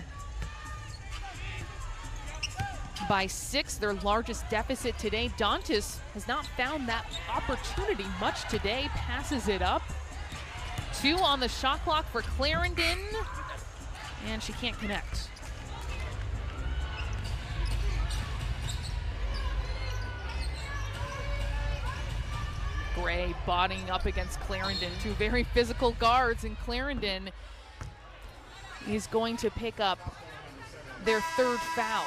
by 6, their largest deficit today. Dantas has not found that opportunity much today, passes it up. 2 on the shot clock for Clarendon, and she can't connect. Gray bodying up against Clarendon. 2 very physical guards, and Clarendon is going to pick up their 3rd foul.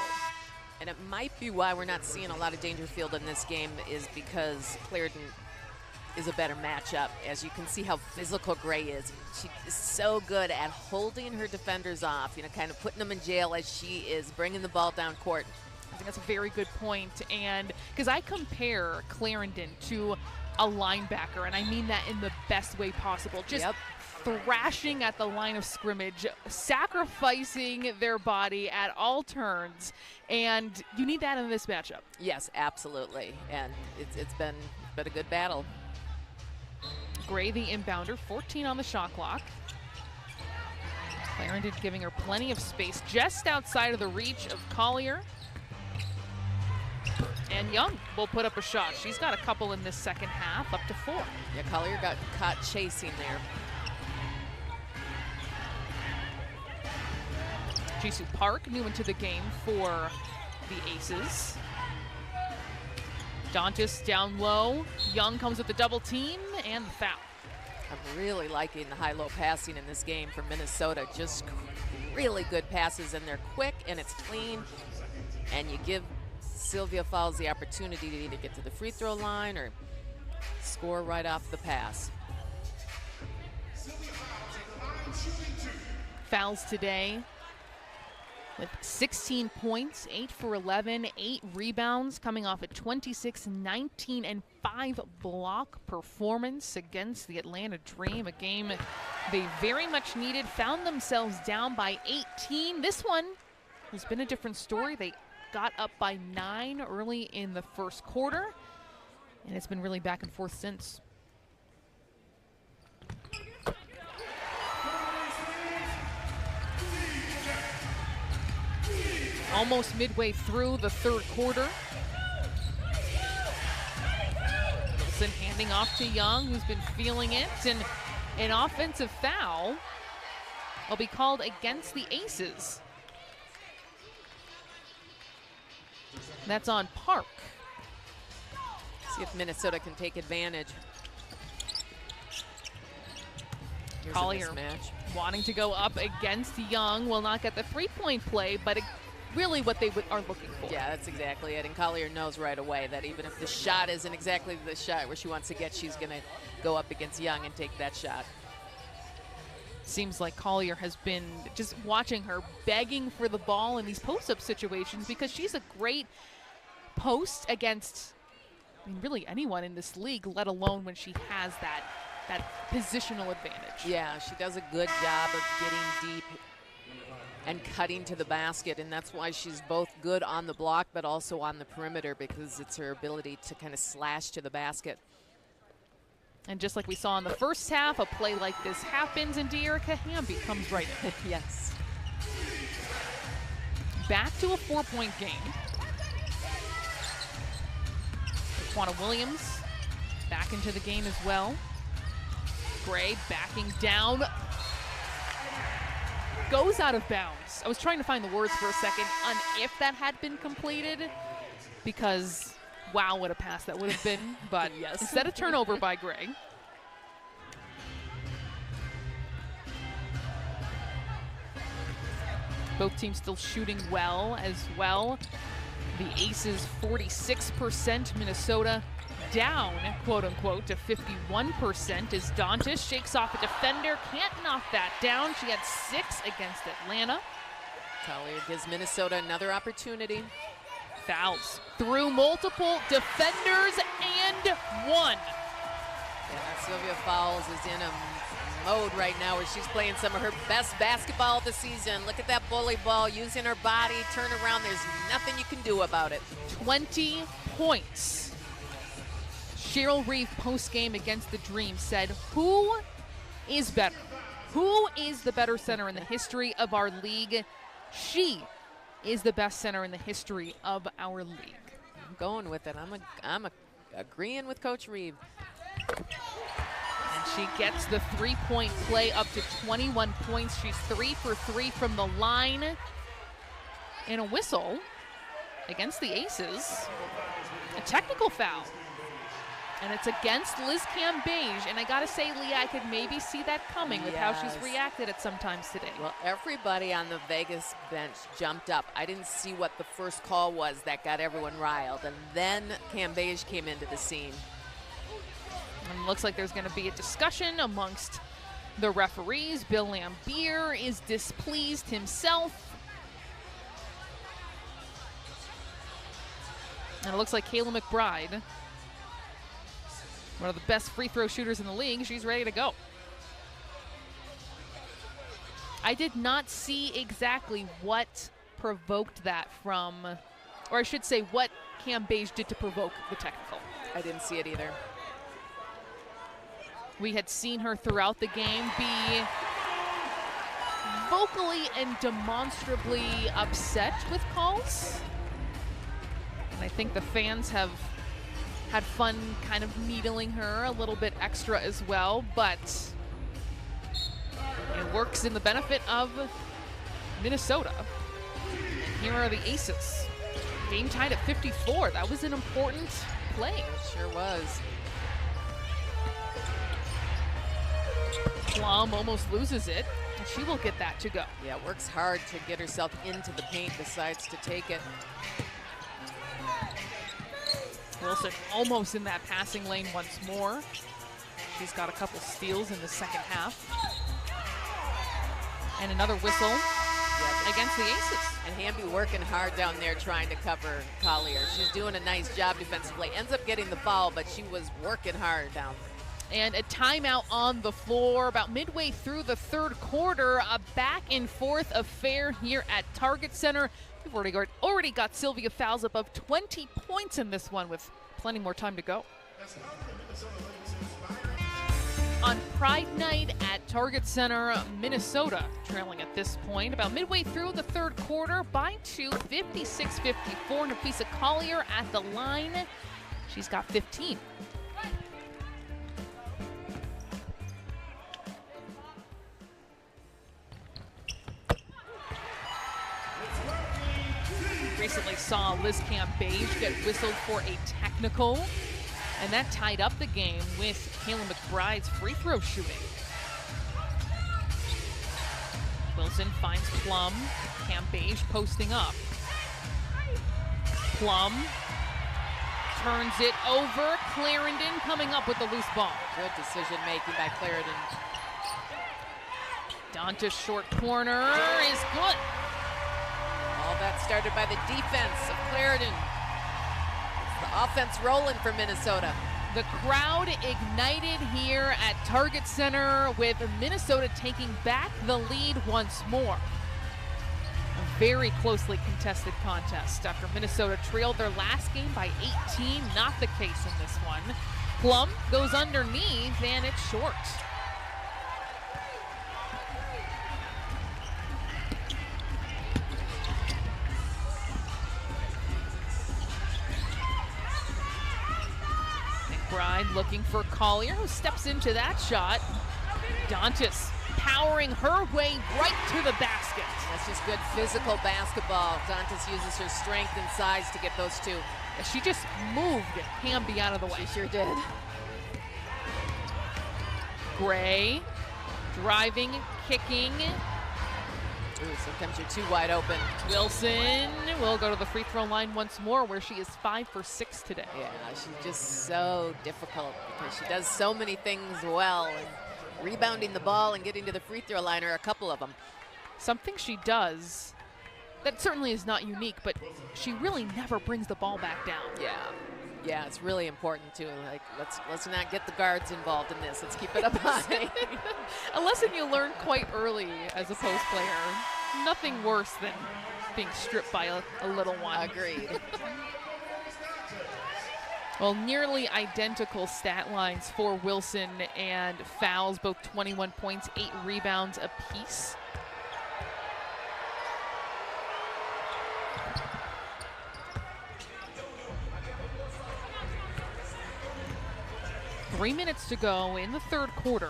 And it might be why we're not seeing a lot of Dangerfield in this game, is because Clarendon is a better matchup. As you can see how physical Gray is. She is so good at holding her defenders off, you know, kind of putting them in jail as she is bringing the ball down court.
I think that's a very good point. And because I compare Clarendon to a linebacker, and I mean that in the best way possible. Just thrashing at the line of scrimmage, sacrificing their body at all turns, and you need that in this matchup.
Yes, absolutely, and it's been a good battle.
Gray, the inbounder, 14 on the shot clock. Clarendon giving her plenty of space just outside of the reach of Collier. And Young will put up a shot. She's got a couple in this second half, up to 4.
Yeah, Collier got caught chasing there.
Jisoo Park new into the game for the Aces. Dantas down low. Young comes with the double team and the foul.
I'm really liking the high-low passing in this game from Minnesota. Just really good passes, and they're quick and it's clean. And you give Sylvia Fowles the opportunity to either get to the free throw line or score right off the pass.
Fouls today with 16 points, 8 for 11, 8 rebounds, coming off a 26, 19, and 5 block performance against the Atlanta Dream, a game they very much needed, found themselves down by 18. This one has been a different story. They got up by 9 early in the first quarter, and it's been really back and forth since. Almost midway through the third quarter. Wilson handing off to Young, who's been feeling it, and an offensive foul will be called against the Aces. That's on Park.
See if Minnesota can take advantage. Here's
Collier
a mismatch.
wanting to go up against Young, will not get the three-point play, but really what they are looking for.
Yeah, that's exactly it. And Collier knows right away that even if the shot isn't exactly the shot where she wants to get, she's going to go up against Young and take that shot.
Seems like Collier has been just watching her begging for the ball in these post-up situations because she's a great post against, I mean, really anyone in this league, let alone when she has that positional advantage.
Yeah, she does a good job of getting deep and cutting to the basket, and that's why she's both good on the block but also on the perimeter, because it's her ability to kind of slash to the basket.
And just like we saw in the first half, a play like this happens and De'Erica Hamby comes right in.
Yes.
Back to a 4-point game. Quanah Williams back into the game as well. Gray backing down. Goes out of bounds. I was trying to find the words for a second on if that had been completed, because wow, what a pass that would have been. But
yes.
Instead, a turnover by Gray. Both teams still shooting well as well. The Aces 46%, Minnesota down, quote unquote, to 51% as Dantas shakes off a defender, can't knock that down. She had 6 against Atlanta.
Collier gives Minnesota another opportunity.
Fouls through multiple defenders and 1.
Yeah, Sylvia Fowles is in a mode right now where she's playing some of her best basketball of the season. Look at that bully ball, using her body, turn around. There's nothing you can do about it.
20 points. Cheryl Reeve post-game against the Dream said, who is better? Who is the better center in the history of our league? She is the best center in the history of our league.
I'm going with it. I'm agreeing with Coach Reeve.
And she gets the three-point play up to 21 points. She's 3 for 3 from the line. And a whistle against the Aces. A technical foul. And it's against Liz Cambage. And I got to say, Leah, I could maybe see that coming with how she's reacted at some times today.
Well, everybody on the Vegas bench jumped up. I didn't see what the first call was that got everyone riled. And then Cambage came into the scene.
And it looks like there's going to be a discussion amongst the referees. Bill Lambier is displeased himself. And it looks like Kayla McBride, one of the best free throw shooters in the league, she's ready to go. I did not see exactly what provoked that from, or I should say what Cambage did to provoke the technical.
I didn't see it either.
We had seen her throughout the game be vocally and demonstrably upset with calls. And I think the fans have had fun kind of needling her a little bit extra as well, but it works in the benefit of Minnesota. And here are the Aces. Game tied at 54. That was an important play.
It sure was.
Plum almost loses it, and she will get that to go.
Yeah, works hard to get herself into the paint, decides to take it.
Wilson almost in that passing lane once more. She's got a couple steals in the second half. And another whistle against the Aces.
And Hamby working hard down there trying to cover Collier. She's doing a nice job defensively. Ends up getting the foul, but she was working hard down there.
And a timeout on the floor about midway through the third quarter. A back and forth affair here at Target Center. We've already got Sylvia Fowles above 20 points in this one with plenty more time to go. On Pride Night at Target Center, Minnesota trailing at this point. About midway through the third quarter by 2, 56-54. Napisa Collier at the line. She's got 15. Recently saw Liz Camp-Beige get whistled for a technical, and that tied up the game with Kayla McBride's free throw shooting. Wilson finds Plum. Camp-Beige posting up. Plum turns it over. Clarendon coming up with the loose ball.
Good decision making by Clarendon.
Danta's short corner is good.
All that started by the defense of Clarendon. It's the offense rolling for Minnesota.
The crowd ignited here at Target Center with Minnesota taking back the lead once more. A very closely contested contest after Minnesota trailed their last game by 18. Not the case in this one. Plum goes underneath and it's short. McBride looking for Collier, who steps into that shot. Dantas powering her way right to the basket.
That's just good physical basketball. Dantas uses her strength and size to get those two.
She just moved Hamby out of the way.
She sure did.
Gray driving, kicking.
Ooh, sometimes you're too wide open.
Wilson will go to the free throw line once more, where she is 5 for 6 today.
Yeah, she's just so difficult because she does so many things well. And rebounding the ball and getting to the free throw line are a couple of them.
Something she does that certainly is not unique, but she really never brings the ball back down.
Yeah, it's really important too. Like, let's not get the guards involved in this. Let's keep it up high.
A lesson you learn quite early as a post player. Nothing worse than being stripped by a little one.
Agreed.
Well, nearly identical stat lines for Wilson and Fowles, both 21 points, 8 rebounds apiece. Three minutes to go in the third quarter.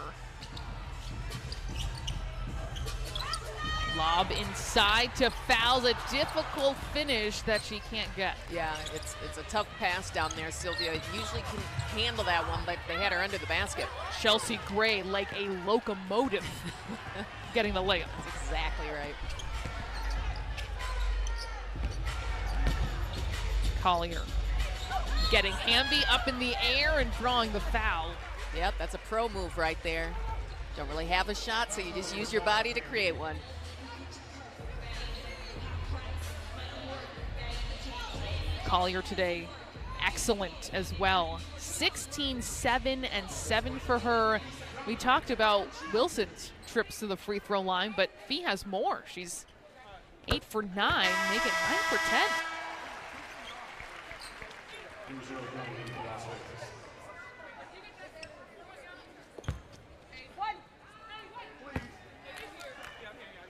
Lob inside to Fowles, a difficult finish that she can't get.
Yeah, it's a tough pass down there. Sylvia usually can handle that one, but they had her under the basket.
Chelsea Gray like a locomotive getting the layup.
That's exactly right.
Collier getting Hamby up in the air and drawing the foul.
Yep, that's a pro move right there. Don't really have a shot, so you just use your body to create one.
Collier today, excellent as well. 16, 7, and 7 for her. We talked about Wilson's trips to the free throw line, but Fee has more. She's 8 for 9, make it 9 for 10.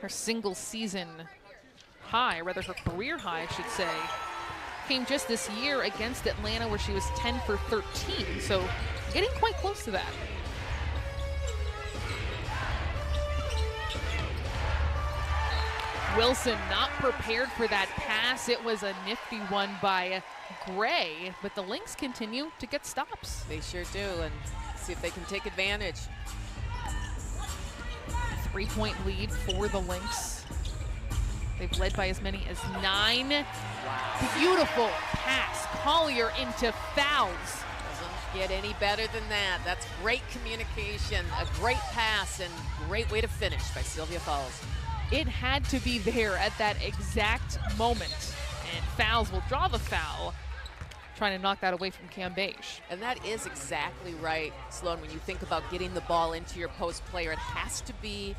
Her single season high, rather her career high, I should say, came just this year against Atlanta where she was 10 for 13. So getting quite close to that. Wilson not prepared for that pass. It was a nifty one by Gray, but the Lynx continue to get stops.
They sure do, and see if they can take advantage.
3-point lead for the Lynx. They've led by as many as 9. Wow. Beautiful pass. Collier into fouls.
Doesn't get any better than that. That's great communication, a great pass, and great way to finish by Sylvia Fowles.
It had to be there at that exact moment. And Fowles will draw the foul, trying to knock that away from Cam Beige.
And that is exactly right, Sloan. When you think about getting the ball into your post player, it has to be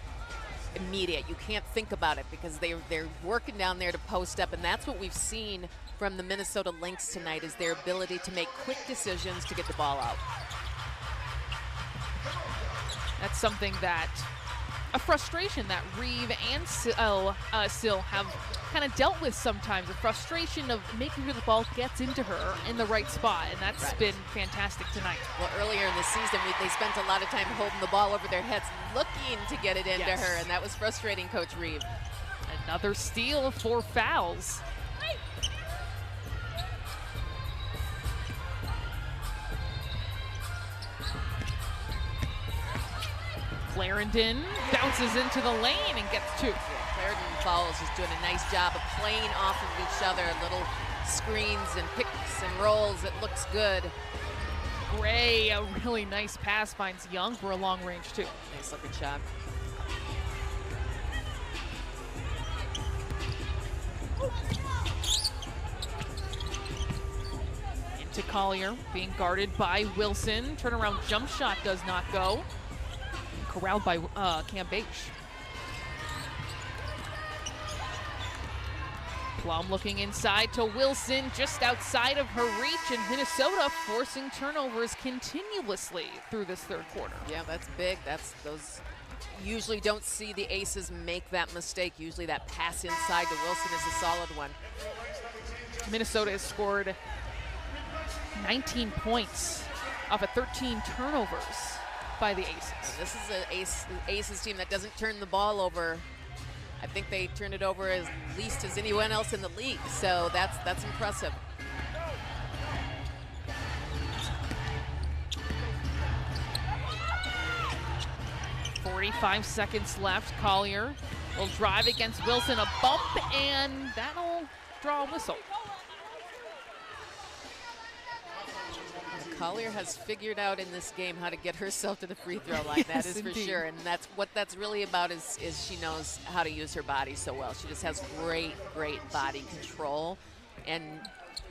immediate. You can't think about it because they're working down there to post up, and that's what we've seen from the Minnesota Lynx tonight, is their ability to make quick decisions to get the ball out.
That's something that, a frustration that Reeve and Sil have kind of dealt with sometimes, a frustration of making sure the ball gets into her in the right spot, and that's been fantastic tonight.
Well, earlier in the season, they spent a lot of time holding the ball over their heads, looking to get it into her, and that was frustrating, Coach Reeve.
Another steal for Fowles. Clarendon bounces into the lane and gets 2.
Yeah, Clarendon and Fowles is doing a nice job of playing off of each other, little screens and picks and rolls. It looks good.
Gray, a really nice pass, finds Young for a long range 2.
Nice looking shot.
Into Collier, being guarded by Wilson. Turnaround jump shot does not go. Corralled by Cam Beige. Plum looking inside to Wilson, just outside of her reach, and Minnesota forcing turnovers continuously through this third quarter.
Yeah, that's big. Those usually don't see the Aces make that mistake. Usually that pass inside to Wilson is a solid one.
Minnesota has scored 19 points off of 13 turnovers by the Aces.
And this is an Aces team that doesn't turn the ball over. I think they turned it over as least as anyone else in the league, so that's impressive.
.45 seconds left. Collier will drive against Wilson, a bump, and that'll draw a whistle.
Collier has figured out in this game how to get herself to the free throw line.
Yes,
that is
indeed.
for sure. And that's what that's really about, is she knows how to use her body so well. She just has great body control. And,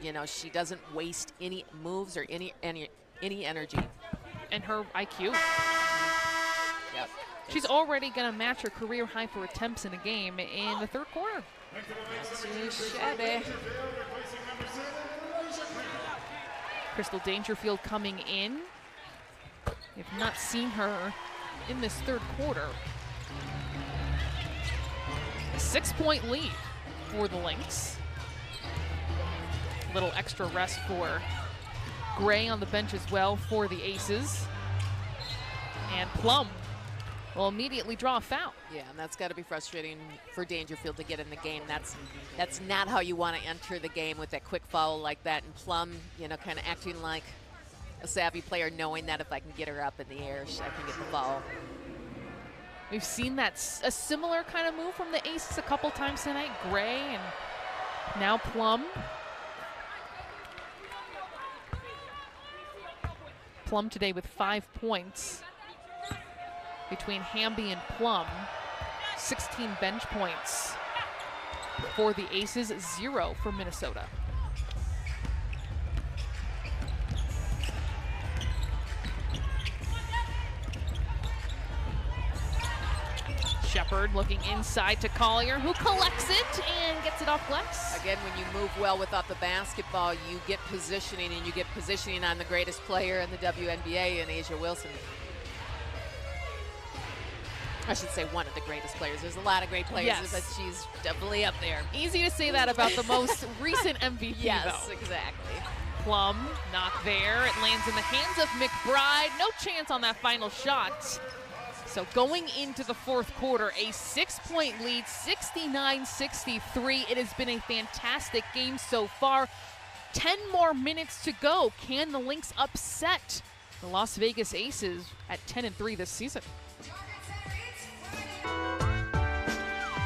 you know, she doesn't waste any moves or any energy.
And her IQ.
Yep.
She's already going to match her career high for attempts in a game in the third quarter.
Too shabby.
Crystal Dangerfield coming in. We've not seen her in this third quarter. A 6-point lead for the Lynx. A little extra rest for Gray on the bench as well for the Aces. And Plum will immediately draw a foul.
Yeah, and that's got to be frustrating for Dangerfield to get in the game. That's not how you want to enter the game, with that quick foul like that. And Plum, you know, kind of acting like a savvy player, knowing that if I can get her up in the air, I can get the foul.
We've seen that a similar kind of move from the Aces a couple times tonight. Gray and now Plum. Plum today with 5 points. Between Hamby and Plum, 16 bench points for the Aces, 0 for Minnesota. Shepard looking inside to Collier, who collects it and gets it off glass.
Again, when you move well without the basketball, you get positioning, and you get positioning on the greatest player in the WNBA, in Asia Wilson. I should say one of the greatest players. There's a lot of great players,
Yes.
but she's definitely up there.
Easy to say that about the most recent MVP,
Yes,
though.
exactly.
Plum, not there. It lands in the hands of McBride. No chance on that final shot. So going into the fourth quarter, a 6-point lead, 69-63. It has been a fantastic game so far. 10 more minutes to go. Can the Lynx upset the Las Vegas Aces at 10-3 this season?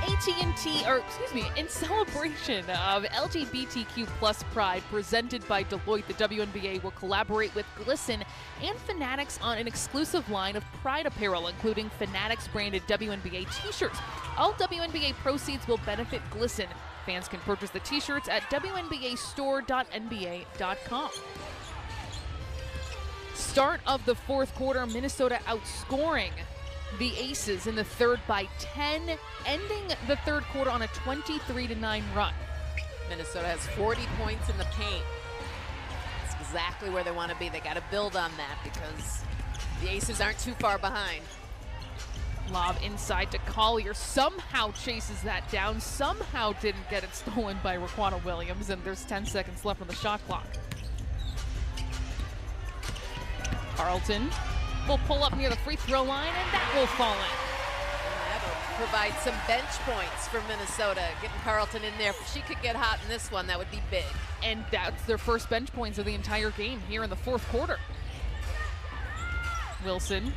AT&T, or excuse me, in celebration of LGBTQ plus pride presented by Deloitte, the WNBA will collaborate with Glisten and Fanatics on an exclusive line of pride apparel, including Fanatics branded WNBA t-shirts. All WNBA proceeds will benefit Glisten. Fans can purchase the t-shirts at WNBAstore.nba.com. Start of the fourth quarter, Minnesota outscoring the Aces in the third by 10, ending the third quarter on a 23-9 run.
Minnesota has 40 points in the paint. That's exactly where they want to be. They got to build on that because the Aces aren't too far behind.
Lob inside to Collier, somehow chases that down, somehow didn't get it stolen by Raquana Williams, and there's 10 seconds left on the shot clock. Carlton will pull up near the free throw line, and that will fall in.
That'll provide some bench points for Minnesota. Getting Carlton in there. If she could get hot in this one, that would be big.
And that's their first bench points of the entire game here in the fourth quarter. Wilson.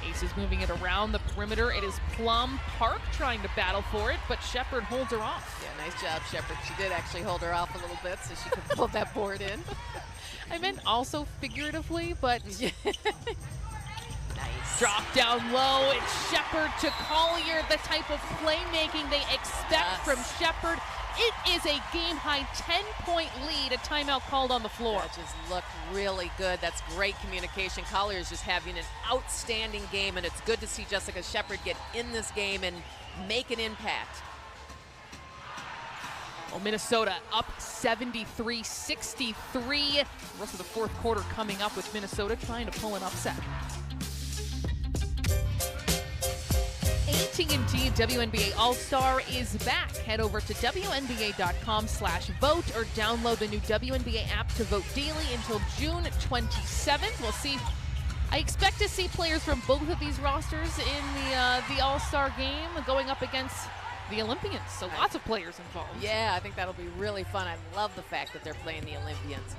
Aces moving it around the perimeter. It is Plum. Park trying to battle for it, but Shepard holds her off.
Yeah, nice job, Shepard. She did actually hold her off a little bit so she could pull that board in.
I meant also figuratively, but
Nice.
drop down low. It's Shepard to Collier, the type of playmaking they expect from Shepard. It is a game-high 10-point lead. A timeout called on the floor.
That just looked really good. That's great communication. Collier is just having an outstanding game, and it's good to see Jessica Shepard get in this game and make an impact.
Well, Minnesota up 73-63. Rest of the fourth quarter coming up with Minnesota trying to pull an upset. AT&T WNBA All-Star is back. Head over to WNBA.com/vote or download the new WNBA app to vote daily until June 27th. We'll see. I expect to see players from both of these rosters in the All-Star game going up against the Olympians, so lots of players involved.
Yeah, I think that'll be really fun. I love the fact that they're playing the Olympians.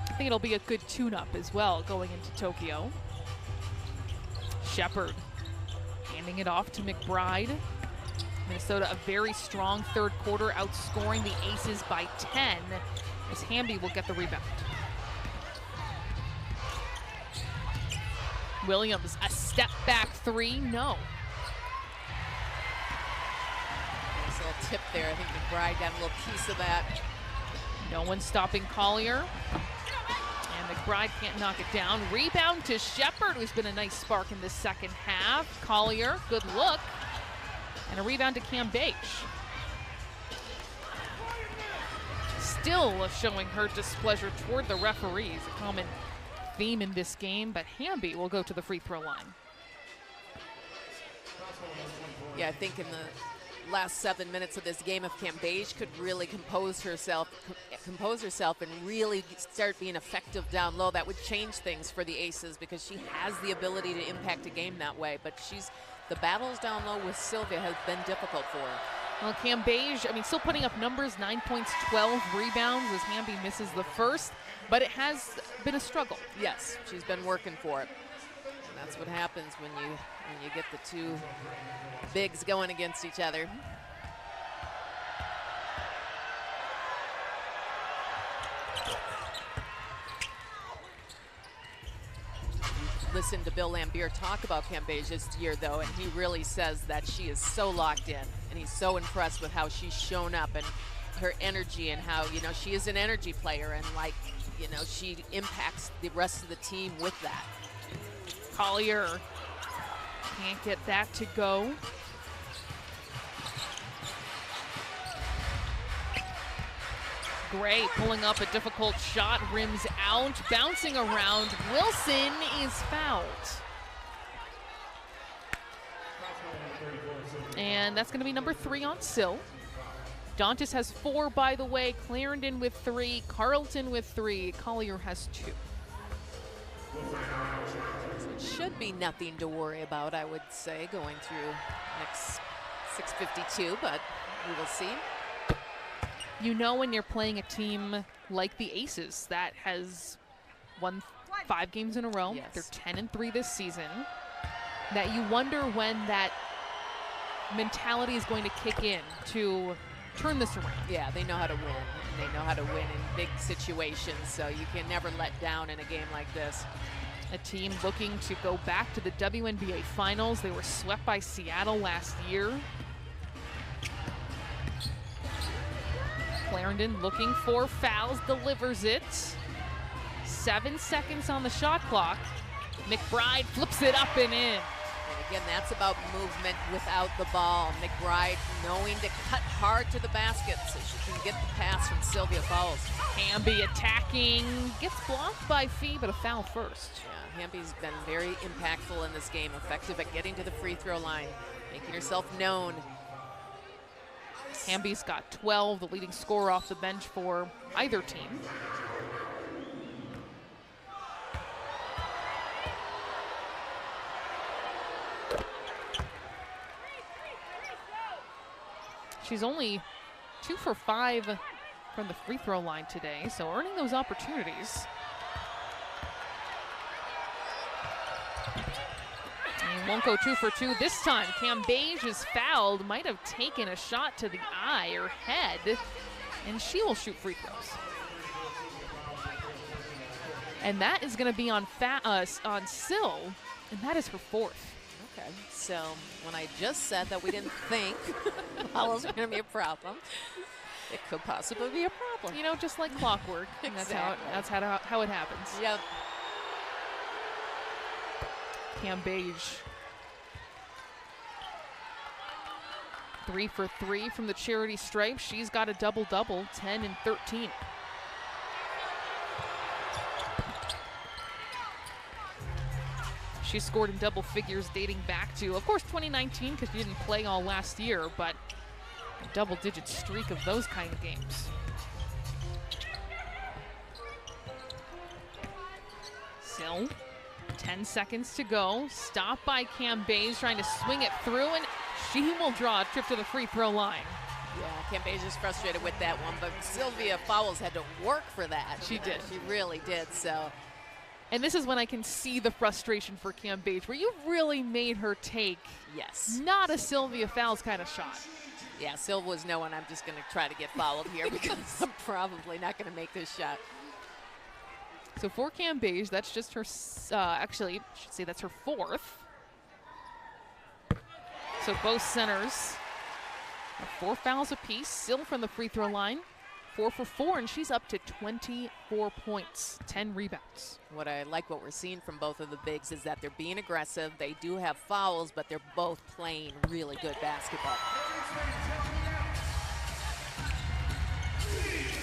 I think it'll be a good tune-up as well going into Tokyo. Shepard handing it off to McBride. Minnesota a very strong third quarter, outscoring the Aces by 10 as Hamby will get the rebound. Williams, a step back three, no.
Nice little tip there. I think McBride got a little piece of that.
No one stopping Collier. And McBride can't knock it down. Rebound to Shepard, who's been a nice spark in the second half. Collier, good look. And a rebound to Cam Beige. Still showing her displeasure toward the referees, a common theme in this game, but Hamby will go to the free throw line.
Yeah, I think in the last 7 minutes of this game, if Cambage could really compose herself and really start being effective down low, that would change things for the Aces because she has the ability to impact a game that way. But the battles down low with Sylvia have been difficult for her.
Well, Cam Beige, still putting up numbers, 9 points, 12 rebounds as Hamby misses the first, but it has been a struggle.
Yes, she's been working for it. And that's what happens when you get the two bigs going against each other. Listen to Bill Lambier talk about Cambage this year, though, and he really says that she is so locked in, and he's so impressed with how she's shown up and her energy and how, she is an energy player and, she impacts the rest of the team with that.
Collier can't get that to go. Gray pulling up a difficult shot, rims out, bouncing around. Wilson is fouled. and that's going to be number 3 on Sill. Dantas has 4, by the way. Clarendon with 3. Carlton with 3. Collier has 2.
So it should be nothing to worry about, I would say, going through next 6:52, but we will see.
You know, when you're playing a team like the Aces that has won 5 games in a row,
Yes.
they're 10-3 this season, that you wonder when that mentality is going to kick in to turn this around.
Yeah, they know how to win, and they know how to win in big situations, so you can never let down in a game like this.
A team looking to go back to the WNBA Finals. They were swept by Seattle last year. Clarendon looking for fouls, delivers it. 7 seconds on the shot clock. McBride flips it up and in.
And again, that's about movement without the ball. McBride knowing to cut hard to the basket so she can get the pass from Sylvia Fowles.
Hamby attacking, gets blocked by Fee, but a foul first.
Yeah, Hamby's been very impactful in this game, effective at getting to the free throw line, making herself known.
Hamby's got 12, the leading scorer off the bench for either team. She's only 2 for 5 from the free throw line today, so earning those opportunities. And won't go 2 for 2 this time. Cam Beige is fouled, might have taken a shot to the eye or head, and she will shoot free throws. And that is going to be on Sill, and that is her 4th.
Okay, so when I just said that we didn't think fouls were going to be a problem, it could possibly be a problem.
You know, just like clockwork. And
Exactly.
That's how it happens.
Yep.
Cam Beige. 3 for 3 from the charity stripe. She's got a double-double, 10 and 13. She scored in double figures dating back to, of course, 2019, because she didn't play all last year, but a double-digit streak of those kind of games. Sill, 10 seconds to go. Stopped by Cam Beige, trying to swing it through, and she will draw a trip to the free throw line.
Yeah, Cam Beige is frustrated with that one, but Sylvia Fowles had to work for that.
She did.
She really did, so.
And this is when I can see the frustration for Cam Beige, where you really made her take
Yes.
not a Sylvia Fowles kind of shot.
Yeah, Sylvia was knowing I'm just going to try to get fouled here because I'm probably not going to make this shot.
So for Cam Beige, that's just her, actually, I should say that's her 4th. So both centers have 4 fouls apiece. Sill from the free throw line, 4 for 4, and she's up to 24 points, 10 rebounds.
What I like what we're seeing from both of the bigs is that they're being aggressive. They do have fouls, but they're both playing really good basketball.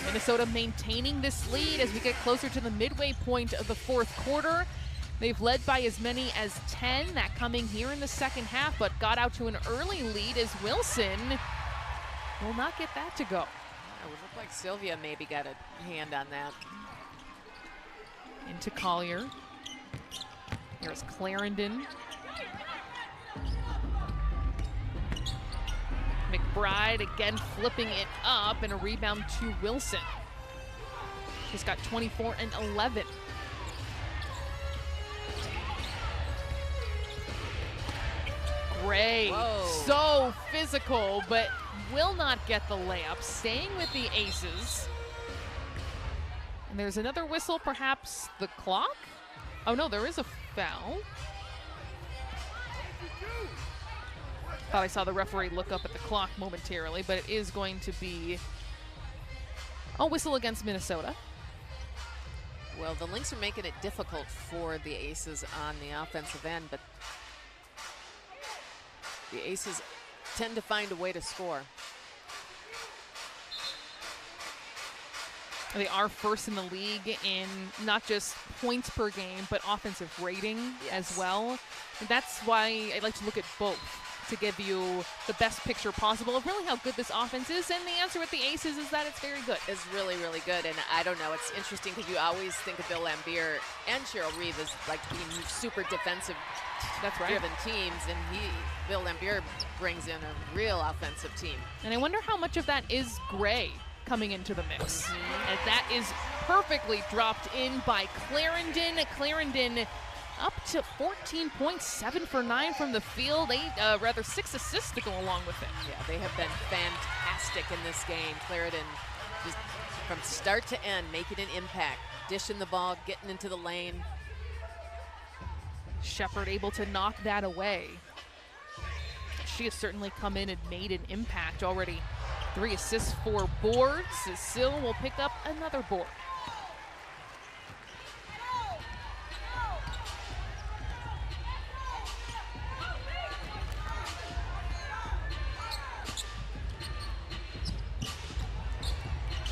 Minnesota maintaining this lead as we get closer to the midway point of the 4th quarter. They've led by as many as 10, that coming here in the second half, but got out to an early lead as Wilson will not get that to go.
It would look like Sylvia maybe got a hand on that.
Into Collier. Here's Clarendon. McBride again flipping it up, and a rebound to Wilson. She's got 24 and 11. Gray,
Whoa.
so physical, but will not get the layup, staying with the Aces. And there's another whistle, perhaps the clock? Oh no, there is a foul. Thought I saw the referee look up at the clock momentarily, but it is going to be a whistle against Minnesota.
Well, the Lynx are making it difficult for the Aces on the offensive end, but the Aces tend to find a way to score.
They are first in the league in not just points per game, but offensive rating as well. And that's why I like to look at both. to give you the best picture possible of really how good this offense is. And the answer with the Aces is that it's very good.
It's really, really good. And I don't know, it's interesting because you always think of Bill Laimbeer and Cheryl Reeve as like being super defensive,
that's right,
driven teams. And Bill Laimbeer brings in a real offensive team.
And I wonder how much of that is Gray coming into the mix. And that is perfectly dropped in by Clarendon. Clarendon up to 14.7 for 9 from the field, 6 assists to go along with it.
Yeah, they have been fantastic in this game. Clarendon just from start to end making an impact, dishing the ball, getting into the lane.
Shepard able to knock that away. She has certainly come in and made an impact already. 3 assists, 4 boards. Sill will pick up another board.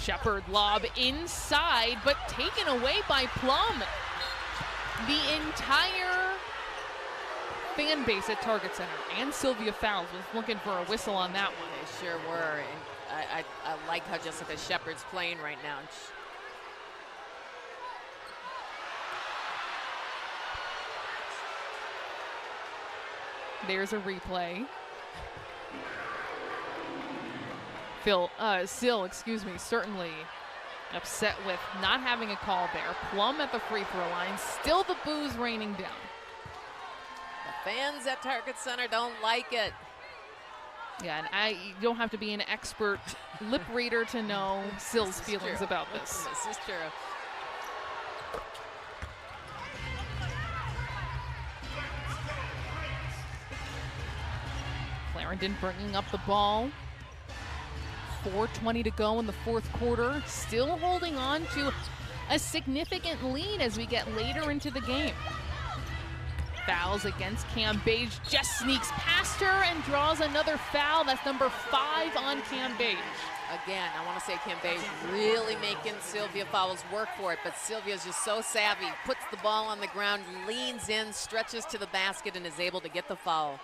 Shepard lob inside, but taken away by Plum. The entire fan base at Target Center and Sylvia Fowles was looking for a whistle on that one.
They sure were. And I like how Jessica Shepard's playing right now.
There's a replay. Sill, certainly upset with not having a call there. Plum at the free throw line, still the boos raining down.
The fans at Target Center don't like it.
Yeah, and you don't have to be an expert lip reader to know Sill's feelings about this.
This is true.
Clarendon bringing up the ball. 4:20 to go in the fourth quarter. Still holding on to a significant lead as we get later into the game. Fouls against Cam Beige, just sneaks past her and draws another foul. That's number 5 on Cam Beige.
Again, I want to say Cam Beige really making Sylvia Fowles work for it, but Sylvia's just so savvy, puts the ball on the ground, leans in, stretches to the basket, and is able to get the foul.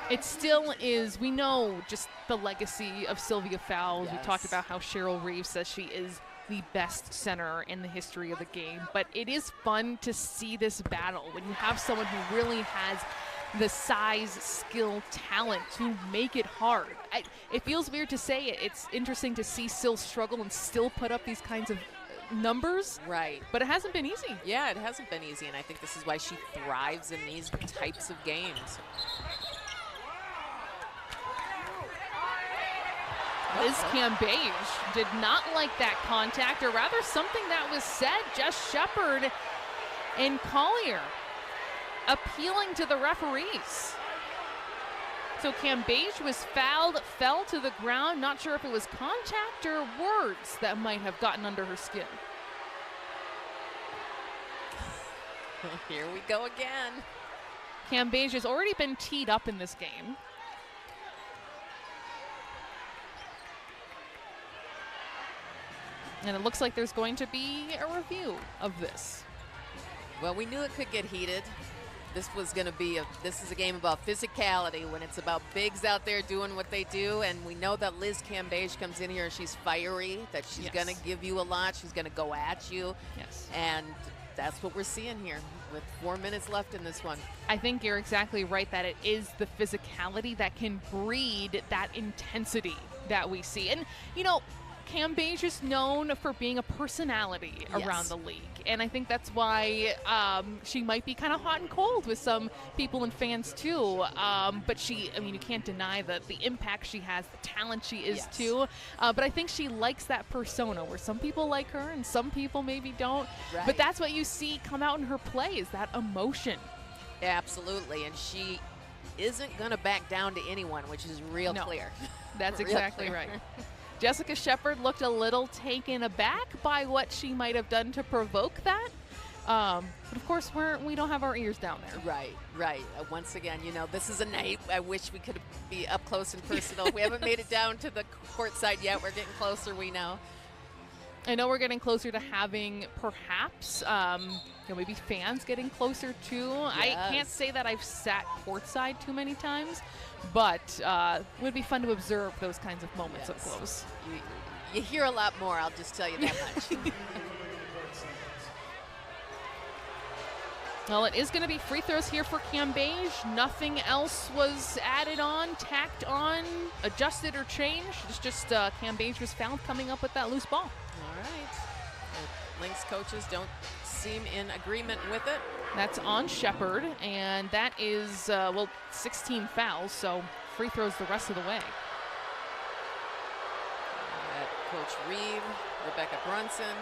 It still is, we know just the legacy of Sylvia Fowles.
Yes.
We talked about how Cheryl Reeve says she is the best center in the history of the game, but it is fun to see this battle when you have someone who really has the size, skill, talent to make it hard. It feels weird to say it. It's interesting to see Sill struggle and still put up these kinds of numbers.
Right.
But it hasn't been easy.
Yeah, it hasn't been easy, and I think this is why she thrives in these types of games.
Liz Cam Beige did not like that contact, or rather something that was said. Just Shepard and Collier appealing to the referees. So Cam Beige was fouled, fell to the ground. Not sure if it was contact or words that might have gotten under her skin.
Here we go again.
Cam Beige has already been teed up in this game. And it looks like there's going to be a review of this.
Well, we knew it could get heated. This is a game about physicality, when it's about bigs out there doing what they do, and we know that Liz Cam Beige comes in here and she's fiery, that she's
Yes.
going to give you a lot, she's going to go at you.
Yes.
And that's what we're seeing here with 4 minutes left in this one.
I think you're exactly right that it is the physicality that can breed that intensity that we see. And, you know, Cam Beige is known for being a personality around the league. And I think that's why she might be kind of hot and cold with some people and fans too. But you can't deny the impact she has, the talent she is too. But I think she likes that persona where some people like her and some people maybe don't.
Right.
But that's what you see come out in her play, is that emotion.
Absolutely, and she isn't going to back down to anyone, which is real clear.
That's
Real
exactly
clear.
right. Jessica Shepard looked a little taken aback by what she might have done to provoke that. But of course, we don't have our ears down there.
Right. Once again, this is a night I wish we could be up close and personal. We haven't made it down to the court side yet. We're getting closer, we know.
I know we're getting closer to having perhaps maybe fans getting closer too. Yes. I can't say that I've sat courtside too many times, but it would be fun to observe those kinds of moments up close.
You hear a lot more, I'll just tell you that much.
Well, it is going to be free throws here for Cambage. Nothing else was added on, tacked on, adjusted, or changed. It's just Cambage was found coming up with that loose ball.
All right. The Lynx coaches don't seem in agreement with it.
That's on Shepard, and that is, 16 fouls, so free throws the rest of the way.
Coach Reeve, Rebecca Brunson.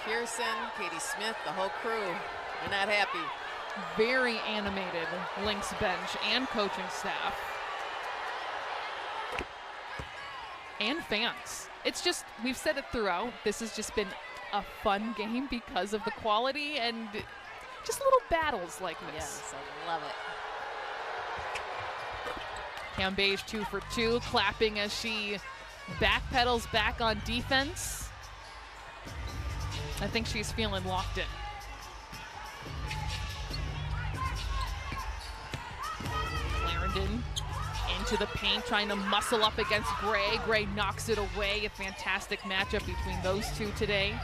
Pearson, Katie Smith, the whole crew, they're not happy.
Very animated Lynx bench and coaching staff. And fans. It's just, we've said it throughout, this has just been a fun game because of the quality and just little battles like this.
Yes, I love it.
Cambage 2 for 2, clapping as she backpedals back on defense. I think she's feeling locked in. Clarendon into the paint, trying to muscle up against Gray. Gray knocks it away. A fantastic matchup between those two today.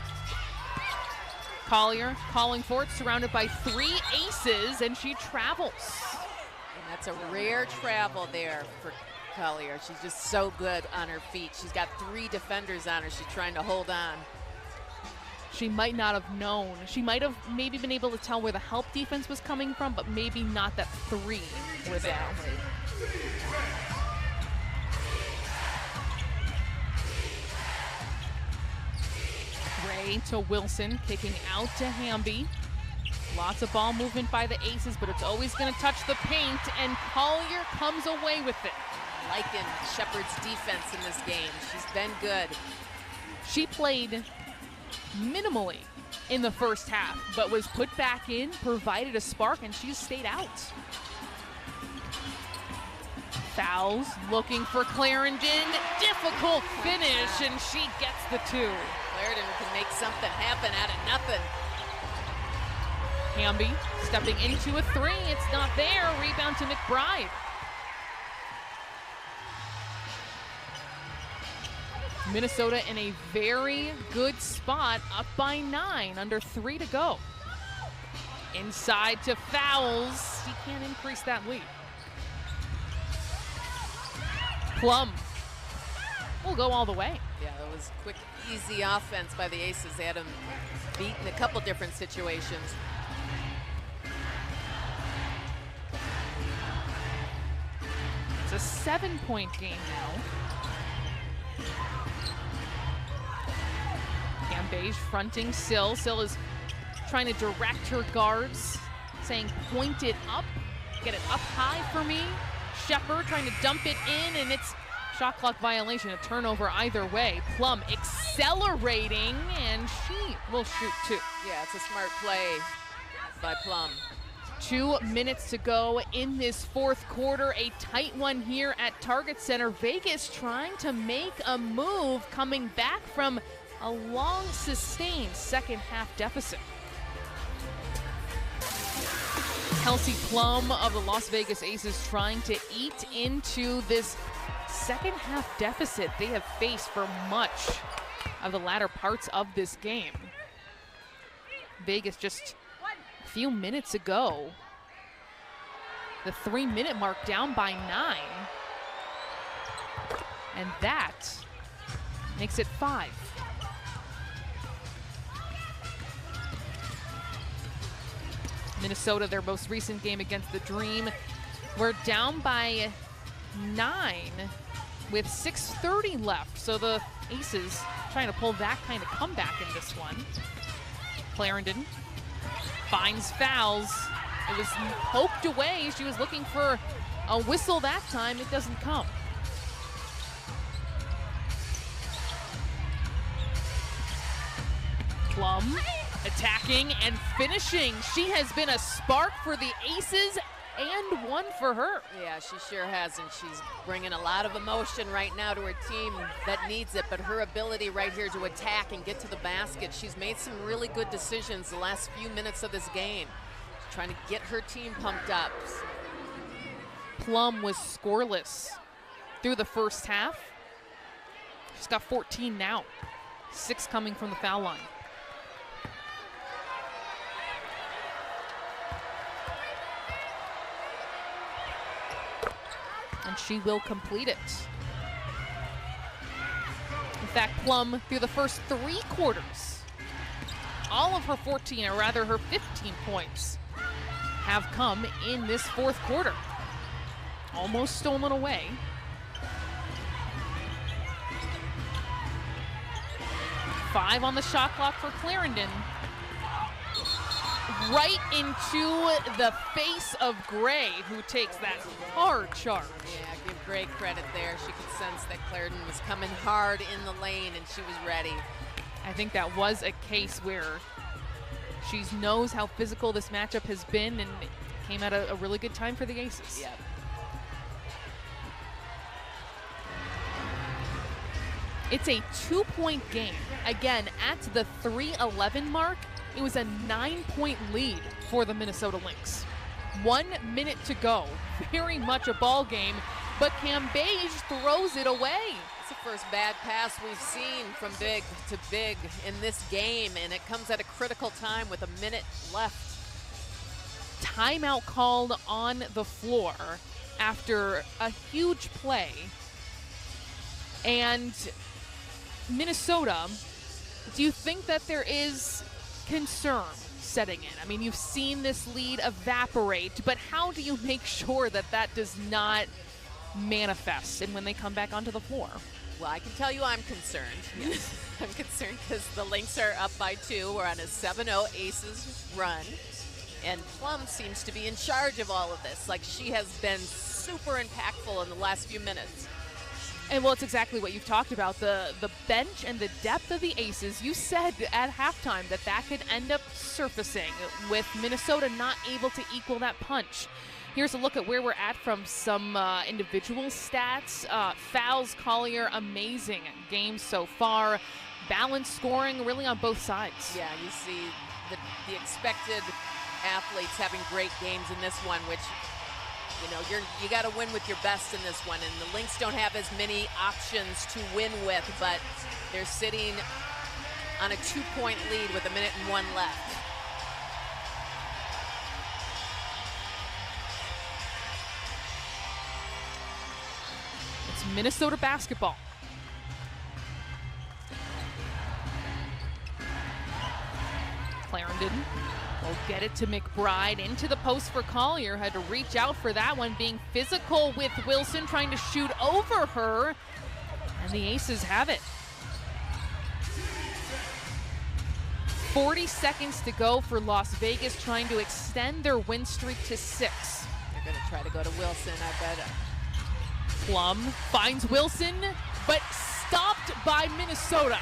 Collier calling for it, surrounded by 3 aces, and she travels.
And that's a rare travel there for Collier. She's just so good on her feet. She's got 3 defenders on her. She's trying to hold on.
She might not have known. She might have maybe been able to tell where the help defense was coming from, but maybe not that 3 were there. Gray to Wilson, kicking out to Hamby. Lots of ball movement by the aces, but it's always going to touch the paint, and Collier comes away with it.
Liking Shepard's defense in this game. She's been good.
She played minimally in the first half, but was put back in, provided a spark, and she's stayed out. Fouls, looking for Clarendon. Difficult finish, and she gets the 2.
Clarendon can make something happen out of nothing.
Hamby stepping into a 3. It's not there. Rebound to McBride. Minnesota in a very good spot, up by 9, under 3 to go. Inside to Fowles. He can't increase that lead. Plum will go all the way.
Yeah, that was quick, easy offense by the Aces. They had him beat in a couple different situations.
It's a 7-point game now. Cambage fronting Sill. Sill is trying to direct her guards, saying point it up, get it up high for me. Shepard trying to dump it in, and it's shot clock violation, a turnover either way. Plum accelerating, and she will shoot 2.
Yeah, it's a smart play by Plum.
2 minutes to go in this 4th quarter. A tight one here at Target Center. Vegas trying to make a move, coming back from a long sustained second half deficit. Kelsey Plum of the Las Vegas Aces trying to eat into this second half deficit they have faced for much of the latter parts of this game. Vegas just a few minutes ago, the 3-minute mark, down by 9. And that makes it 5. Minnesota, their most recent game against the Dream, we're down by 9 with 6:30 left. So the Aces trying to pull that kind of comeback in this one. Clarendon finds Fowles. It was poked away. She was looking for a whistle that time. It doesn't come. Plum attacking and finishing. She has been a spark for the Aces and one for her.
Yeah, she sure has, and she's bringing a lot of emotion right now to her team that needs it, but her ability right here to attack and get to the basket, she's made some really good decisions the last few minutes of this game, trying to get her team pumped up.
Plum was scoreless through the first half. She's got 14 now, 6 coming from the foul line. And she will complete it. In fact, Plum, through the first 3 quarters, all of her 14, or rather her 15 points, have come in this fourth quarter. Almost stolen away. Five on the shot clock for Clarendon. Right into the face of Gray, who takes that hard charge.
Yeah, give Gray credit there. She could sense that Clarendon was coming hard in the lane, and she was ready.
I think that was a case where she knows how physical this matchup has been, and it came at a really good time for the Aces.
Yep.
It's a 2-point game. Again, at the 3:11 mark, it was a 9-point lead for the Minnesota Lynx. 1 minute to go. Very much a ball game, but Cambage throws it away.
It's the first bad pass we've seen from big to big in this game, and it comes at a critical time with a minute left.
Timeout called on the floor after a huge play. And Minnesota, do you think that there is concern setting in? I mean, you've seen this lead evaporate, but how do you make sure that that does not manifest and when they come back onto the floor?
Well, I can tell you I'm concerned. Yes. I'm concerned because the Lynx are up by 2. We're on a 7-0 Aces run. And Plum seems to be in charge of all of this. Like, she has been super impactful in the last few minutes.
And well, it's exactly what you've talked about, the bench and the depth of the Aces. You said at halftime that that could end up surfacing with Minnesota not able to equal that punch. Here's a look at where we're at from some individual stats. Fouls, Collier, amazing game so far. Balanced scoring really on both sides.
Yeah, you see the expected athletes having great games in this one, which, you know, you got to win with your best in this one, and the Lynx don't have as many options to win with, but they're sitting on a 2-point lead with 1 minute and 1 left.
It's Minnesota basketball. Clarendon will get it to McBride into the post for Collier. Had to reach out for that one, being physical with Wilson, trying to shoot over her. And the Aces have it. 40 seconds to go for Las Vegas, trying to extend their win streak to 6.
They're going to try to go to Wilson, I bet.
Plum finds Wilson, but stopped by Minnesota.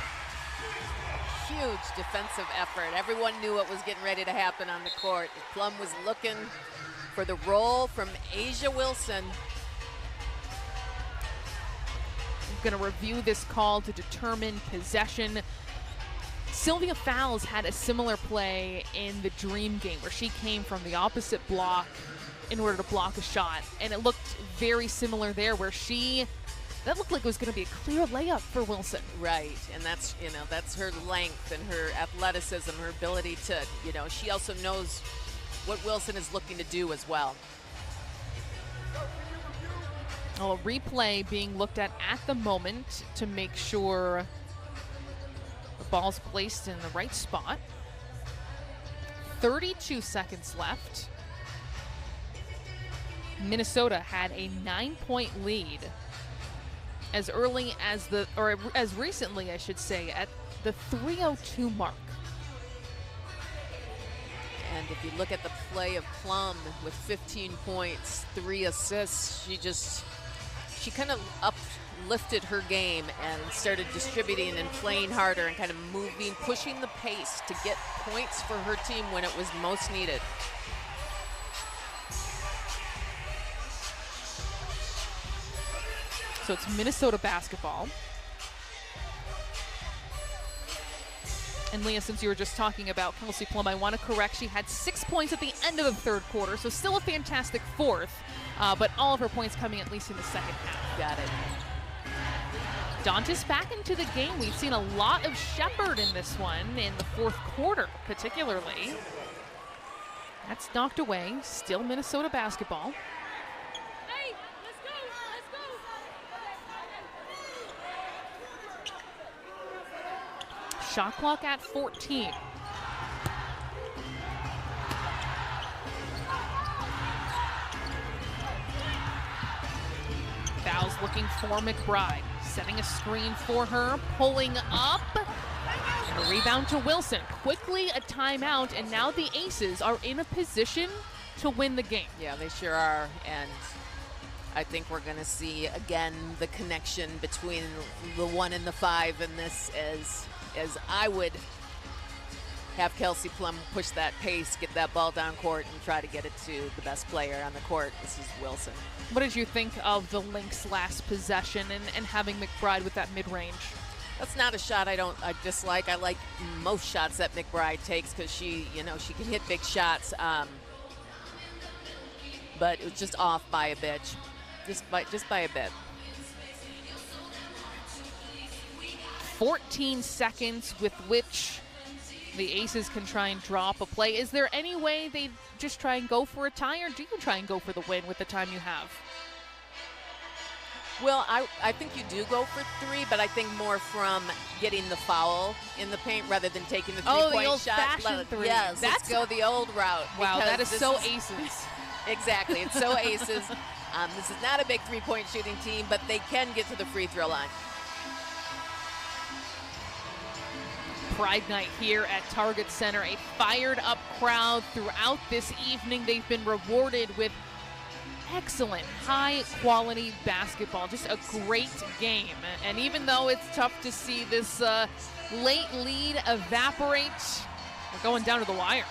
Huge defensive effort. Everyone knew what was getting ready to happen on the court. Plum was looking for the roll from Asia Wilson.
I'm going to review this call to determine possession. Sylvia Fowles had a similar play in the Dream game where she came from the opposite block in order to block a shot, and it looked very similar there where that looked like it was going to be a clear layup for Wilson.
Right, and that's, you know, that's her length and her athleticism, her ability to, you know, she also knows what Wilson is looking to do as well.
Well, a replay being looked at the moment to make sure the ball's placed in the right spot. 32 seconds left. Minnesota had a 9-point lead as early as as recently, I should say, at the 3:02 mark.
And if you look at the play of Plum with 15 points, 3 assists, she kind of uplifted her game and started distributing and playing harder and kind of moving, pushing the pace to get points for her team when it was most needed.
so it's Minnesota basketball. And Leah, since you were just talking about Kelsey Plum, I want to correct, she had 6 points at the end of the third quarter, so still a fantastic fourth, but all of her points coming at least in the second half.
Got it.
Dantas back into the game. We've seen a lot of Shepherd in this one, in the fourth quarter particularly. That's knocked away. Still Minnesota basketball.
Hey, let's go.
Shot clock at 14. Fouls looking for McBride. Setting a screen for her, pulling up. And a rebound to Wilson. Quickly a timeout, and now the Aces are in a position to win the game.
Yeah, they sure are. And I think we're going to see, again, the connection between the 1 and the 5 in this, as I would have Kelsey Plum push that pace, get that ball down court, and try to get it to the best player on the court. This is Wilson.
What did you think of the Lynx last possession and having McBride with that mid-range?
That's not a shot I dislike. I like most shots that McBride takes because she can hit big shots. But it was just off by a bit, just by a bit.
14 seconds with which the Aces can try and drop a play. Is there any way they just try and go for a tie, or do you try and go for the win with the time you have?
Well, I think you do go for 3, but I think more from getting the foul in the paint rather than taking the three-point
the old
shot.
fashioned 3.
Yes, let's go the old route.
Wow, that is so
Aces. Exactly, it's so Aces. This is not a big three-point shooting team, but they can get to the free throw line.
Pride Night here at Target Center. A fired up crowd throughout this evening. They've been rewarded with excellent, high quality basketball. Just a great game. And even though it's tough to see this late lead evaporate, we're going down to the wire.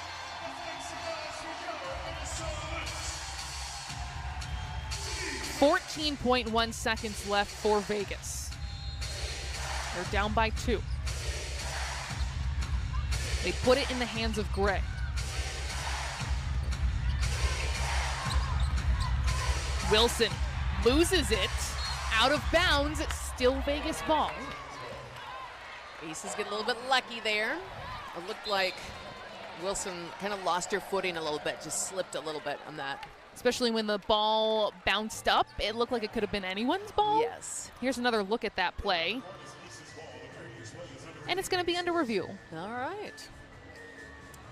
.1 seconds left for Vegas. They're down by 2. They put it in the hands of Gray. Wilson loses it, out of bounds, still Vegas ball.
Aces get a little bit lucky there. It looked like Wilson kind of lost her footing a little bit, just slipped a little bit on that.
Especially when the ball bounced up, it looked like it could have been anyone's ball.
Yes.
Here's another look at that play. And it's going to be under review.
All right.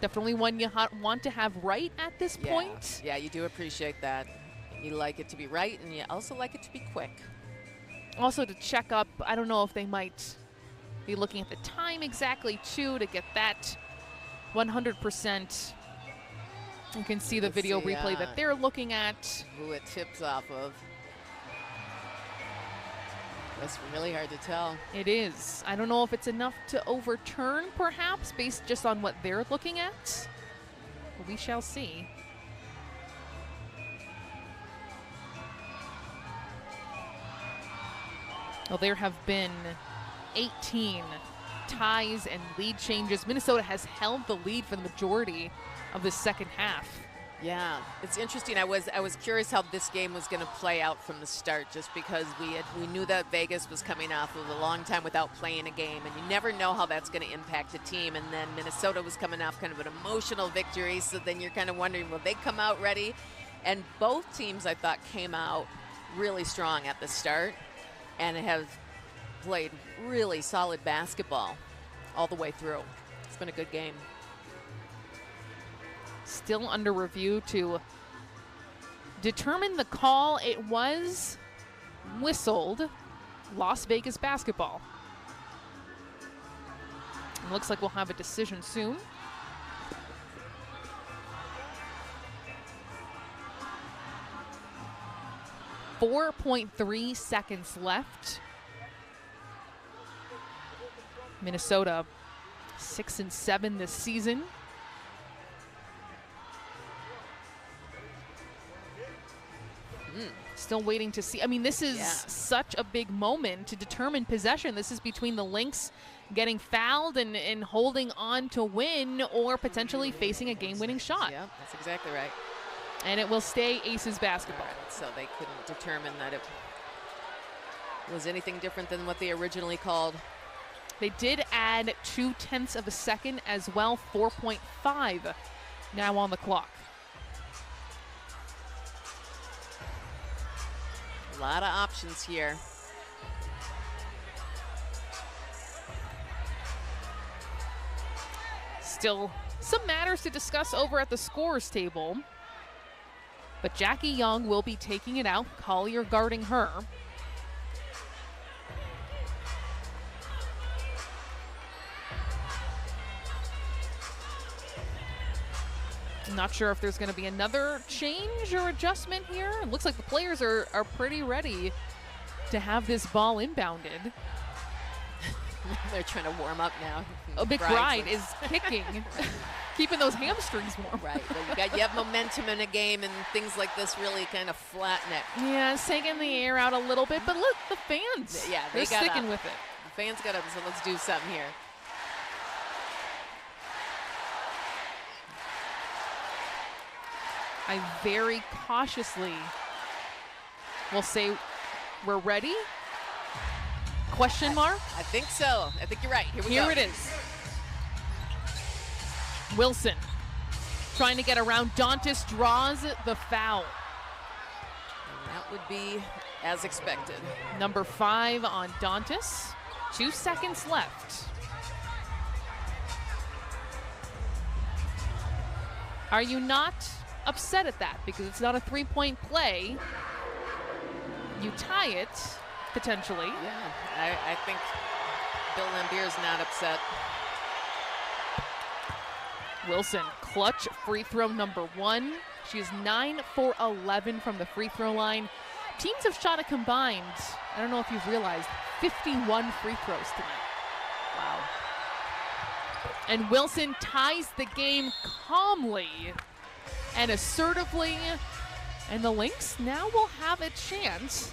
Definitely one you want to have right at this point.
Yeah, you do appreciate that. You like it to be right, and you also like it to be quick.
Also to check up, I don't know if they might be looking at the time exactly too to get that 100%. You can see the video replay that they're looking at.
Who it tips off of. That's really hard to tell.
It is. I don't know if it's enough to overturn, perhaps, based just on what they're looking at. But we shall see. Well, there have been 18 ties and lead changes. Minnesota has held the lead for the majority of the second half.
Yeah, it's interesting. I was curious how this game was going to play out from the start, just because we knew that Vegas was coming off of a long time without playing a game, and you never know how that's going to impact a team. And then Minnesota was coming off kind of an emotional victory, so then you're kind of wondering, will they come out ready? And both teams, I thought, came out really strong at the start and have played really solid basketball all the way through. It's been a good game.
Still under review to determine the call. It was whistled. Las Vegas basketball. It looks like we'll have a decision soon. .3 seconds left. Minnesota 6-7 this season. Still waiting to see. I mean, this is such a big moment to determine possession. This is between the Lynx getting fouled and holding on to win, or potentially facing a game-winning shot.
Yeah, that's exactly right.
And it will stay Aces basketball.
Right, so they couldn't determine that it was anything different than what they originally called.
They did add 0.2 of a second as well, 4.5 now on the clock.
A lot of options here.
Still some matters to discuss over at the scorers table. But Jackie Young will be taking it out, Collier guarding her. I'm not sure if there's going to be another change or adjustment here. It looks like the players are pretty ready to have this ball inbounded.
They're trying to warm up now.
McBride is kicking, keeping those hamstrings warm.
Right, well, you have momentum in a game, and things like this really kind of flatten it.
Yeah, it's taking the air out a little bit, but look, the fans, they're sticking with it.
The fans got up, so let's do something here.
I very cautiously will say we're ready? Question mark?
I think so. I think you're right. Here we go.
Here it is. Wilson trying to get around. Dantas draws the foul.
And that would be as expected.
Number 5 on Dantas. 2 seconds left. Are you not upset at that? Because it's not a 3-point play. You tie it, potentially.
Yeah, I think Bill Lambier is not upset.
Wilson, clutch free throw number 1. She is 9 for 11 from the free throw line. Teams have shot a combined, I don't know if you've realized, 51 free throws tonight.
Wow.
And Wilson ties the game calmly and assertively. And the Lynx now will have a chance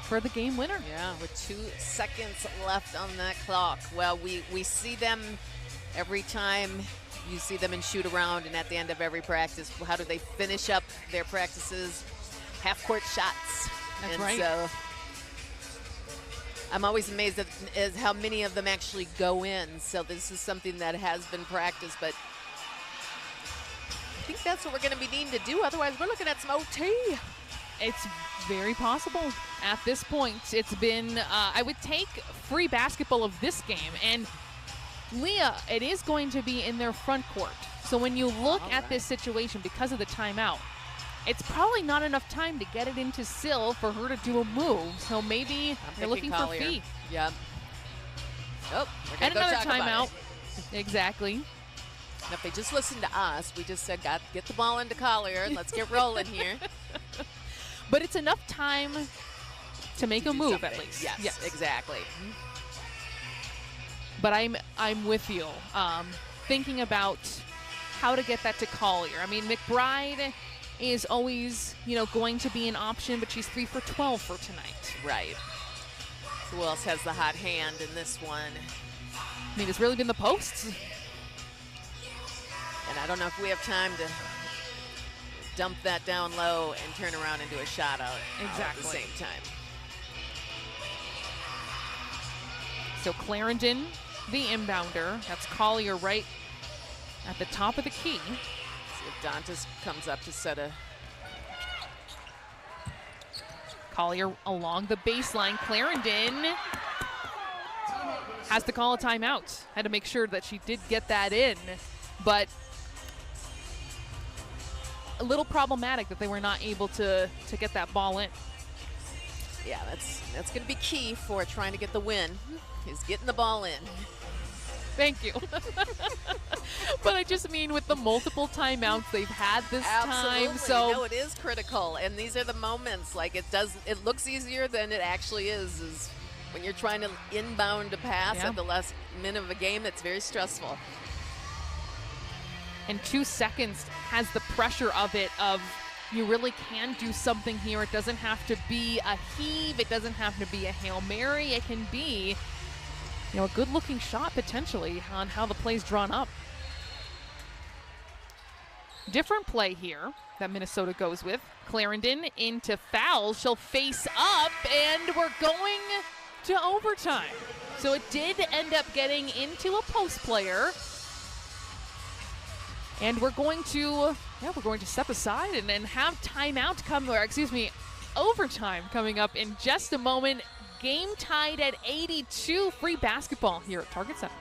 for the game winner.
Yeah, with 2 seconds left on that clock. Well, we see them every time you see them in shoot around, and at the end of every practice, how do they finish up their practices? Half-court shots.
That's
and
right.
So I'm always amazed at how many of them actually go in. So this is something that has been practiced, but I think that's what we're going to be needing to do. Otherwise, we're looking at some OT.
It's very possible at this point. It's been, I would take free basketball of this game. And Leah, it is going to be in their front court. So when you look at this situation, because of the timeout, it's probably not enough time to get it into Sill for her to do a move. So maybe they're looking for Fee.
Yep. Oh, we're
and
gonna go
another
talk about
timeout. Exactly.
And if they just listened to us, we just said, get the ball into Collier and let's get rolling here.
But it's enough time to make a move at least.
Yes, exactly.
But I'm with you. Thinking about how to get that to Collier. I mean, McBride is always, going to be an option, but she's 3 for 12 for tonight.
Right. Who else has the hot hand in this one?
I mean, it's really been the posts.
And I don't know if we have time to dump that down low and turn around and do a shot out at the same time.
So Clarendon, the inbounder. That's Collier right at the top of the key.
See if Dantas comes up to set a...
Collier along the baseline. Clarendon has to call a timeout. Had to make sure that she did get that in. But a little problematic that they were not able to get that ball in.
Yeah, that's going to be key for trying to get the win, is getting the ball in.
Thank you. But I just mean with the multiple timeouts they've had this time. So
no, it is critical, and these are the moments. Like it looks easier than it actually is when you're trying to inbound a pass at the last minute of a game. It's very stressful.
And 2 seconds has the pressure of it, of you really can do something here. It doesn't have to be a heave. It doesn't have to be a Hail Mary. It can be, a good-looking shot potentially on how the play's drawn up. Different play here that Minnesota goes with. Clarendon into foul. She'll face up, and we're going to overtime. So it did end up getting into a post player. And we're going to step aside and have timeout overtime coming up in just a moment. Game tied at 82. Free basketball here at Target Center.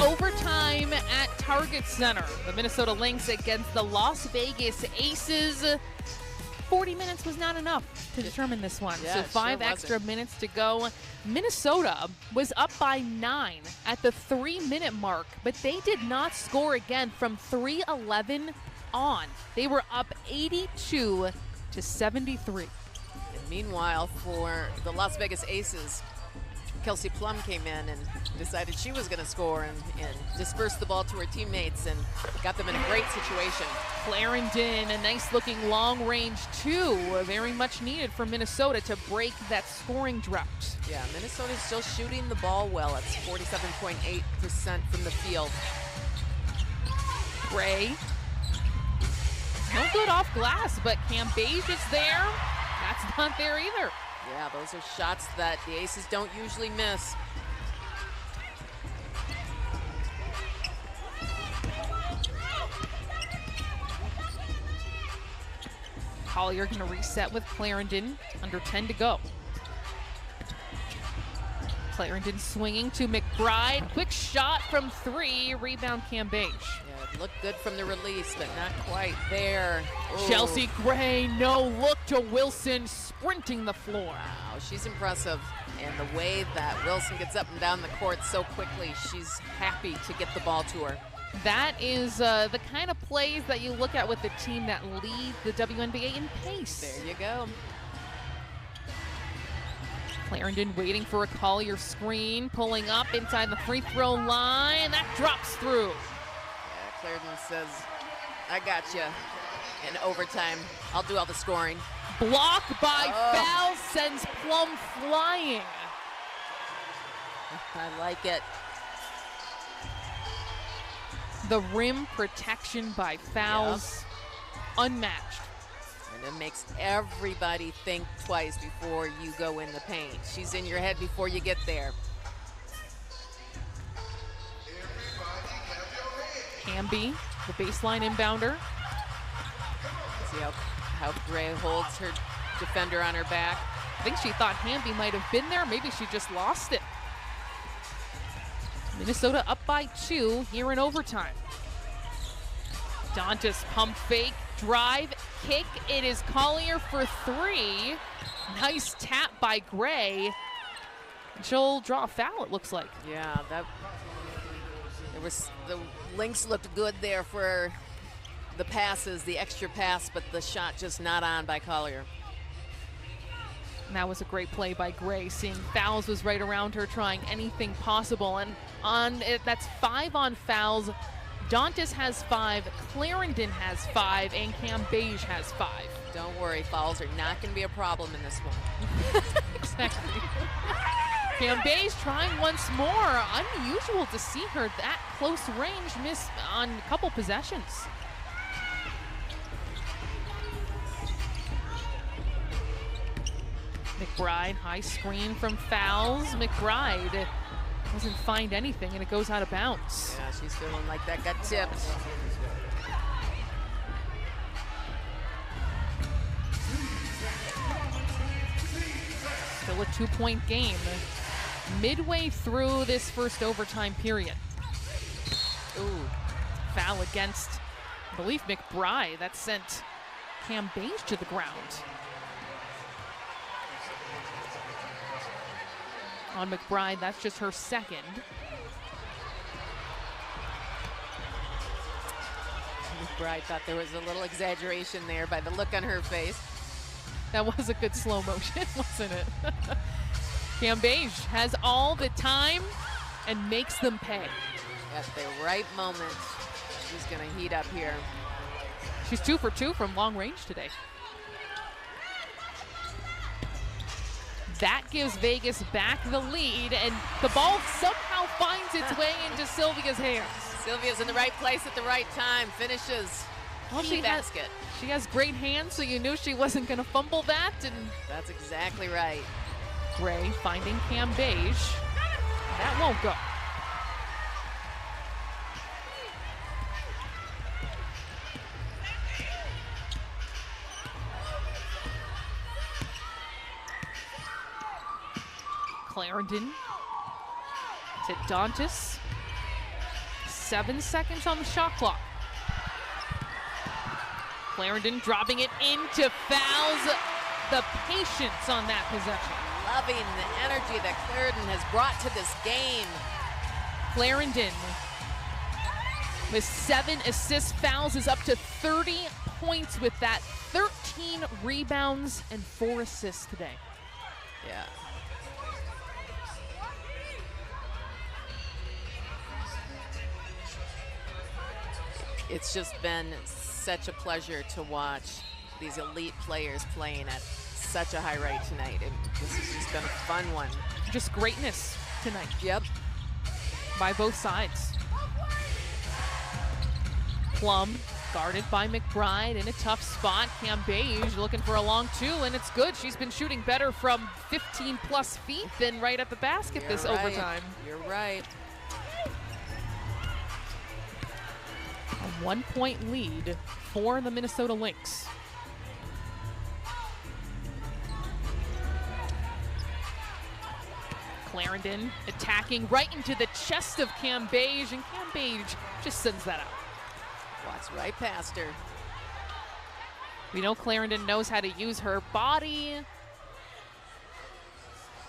Overtime at Target Center. The Minnesota Lynx against the Las Vegas Aces. 40 minutes was not enough to determine this one.
Yeah,
so
it
5
sure
extra
wasn't.
minutes to go. Minnesota was up by 9 at the 3-minute mark, but they did not score again from 3:11 on. They were up 82 to 73.
And meanwhile, for the Las Vegas Aces, Kelsey Plum came in and decided she was going to score and disperse the ball to her teammates and got them in a great situation.
Clarendon, a nice-looking long-range 2, very much needed for Minnesota to break that scoring drought.
Yeah, Minnesota's still shooting the ball well. It's 47.8% from the field.
Gray, no good off glass, but Cambage is there. That's not there either.
Yeah, those are shots that the Aces don't usually miss.
Collier going to reset with Clarendon. Under 10 to go. Clarendon swinging to McBride. Quick shot from 3. Rebound Cambage.
Yeah, it looked good from the release, but not quite there. Ooh.
Chelsea Gray, no look to Wilson, sprinting the floor.
Wow, she's impressive. And the way that Wilson gets up and down the court so quickly, she's happy to get the ball to her.
That is the kind of plays that you look at with the team that lead the WNBA in pace.
There you go.
Clarendon waiting for a Collier screen, pulling up inside the free throw line. That drops through.
Yeah, Clarendon says, I got you. In overtime, I'll do all the scoring.
Block by Foul sends Plum flying.
I like it.
The rim protection by Fouls, unmatched.
And it makes everybody think twice before you go in the paint. She's in your head before you get there.
Hamby, the baseline inbounder.
See how Gray holds her defender on her back.
I think she thought Hamby might have been there. Maybe she just lost it. Minnesota up by 2 here in overtime. Dantas pump fake, drive, kick. It is Collier for 3. Nice tap by Gray. She'll draw a foul, it looks like.
Yeah, the Lynx looked good there for the passes, the extra pass, but the shot just not on by Collier.
And that was a great play by Gray. Seeing Fouls was right around her, trying anything possible. And that's 5 on Fouls. Dantas has 5, Clarendon has 5, and Cambage has 5.
Don't worry, fouls are not going to be a problem in this one.
Exactly. Cambage trying once more. Unusual to see her that close range miss on a couple possessions. McBride, high screen from Fouls. McBride doesn't find anything, and it goes out of bounds.
Yeah, she's feeling like that got tipped.
Still a 2-point game. Midway through this first overtime period. Ooh, foul against, I believe, McBride. That sent Cambage to the ground. On McBride, that's just her second.
McBride thought there was a little exaggeration there by the look on her face.
That was a good slow motion, wasn't it? Cambage has all the time and makes them pay.
At the right moment, she's going to heat up here.
She's 2 for 2 from long range today. That gives Vegas back the lead, and the ball somehow finds its way into Sylvia's hands.
Sylvia's in the right place at the right time, finishes key basket.
She has great hands, so you knew she wasn't going to fumble that. And
that's exactly right.
Gray finding Cam Beige. That won't go. Clarendon to Dantas. 7 seconds on the shot clock. Clarendon dropping it into fouls. The patience on that possession.
Loving the energy that Clarendon has brought to this game.
Clarendon with 7 assists, fouls, is up to 30 points with that. 13 rebounds and 4 assists today.
Yeah. It's just been such a pleasure to watch these elite players playing at such a high rate tonight. And this has just been a fun one.
Just greatness tonight.
Yep.
By both sides. Plum guarded by McBride in a tough spot. Cam Beige looking for a long 2, and it's good. She's been shooting better from 15+ feet than right at the basket this overtime.
You're right.
A 1-point lead for the Minnesota Lynx. Clarendon attacking right into the chest of Cam Beige, and Cam Beige just sends that out.
Walks right past her.
We know Clarendon knows how to use her body,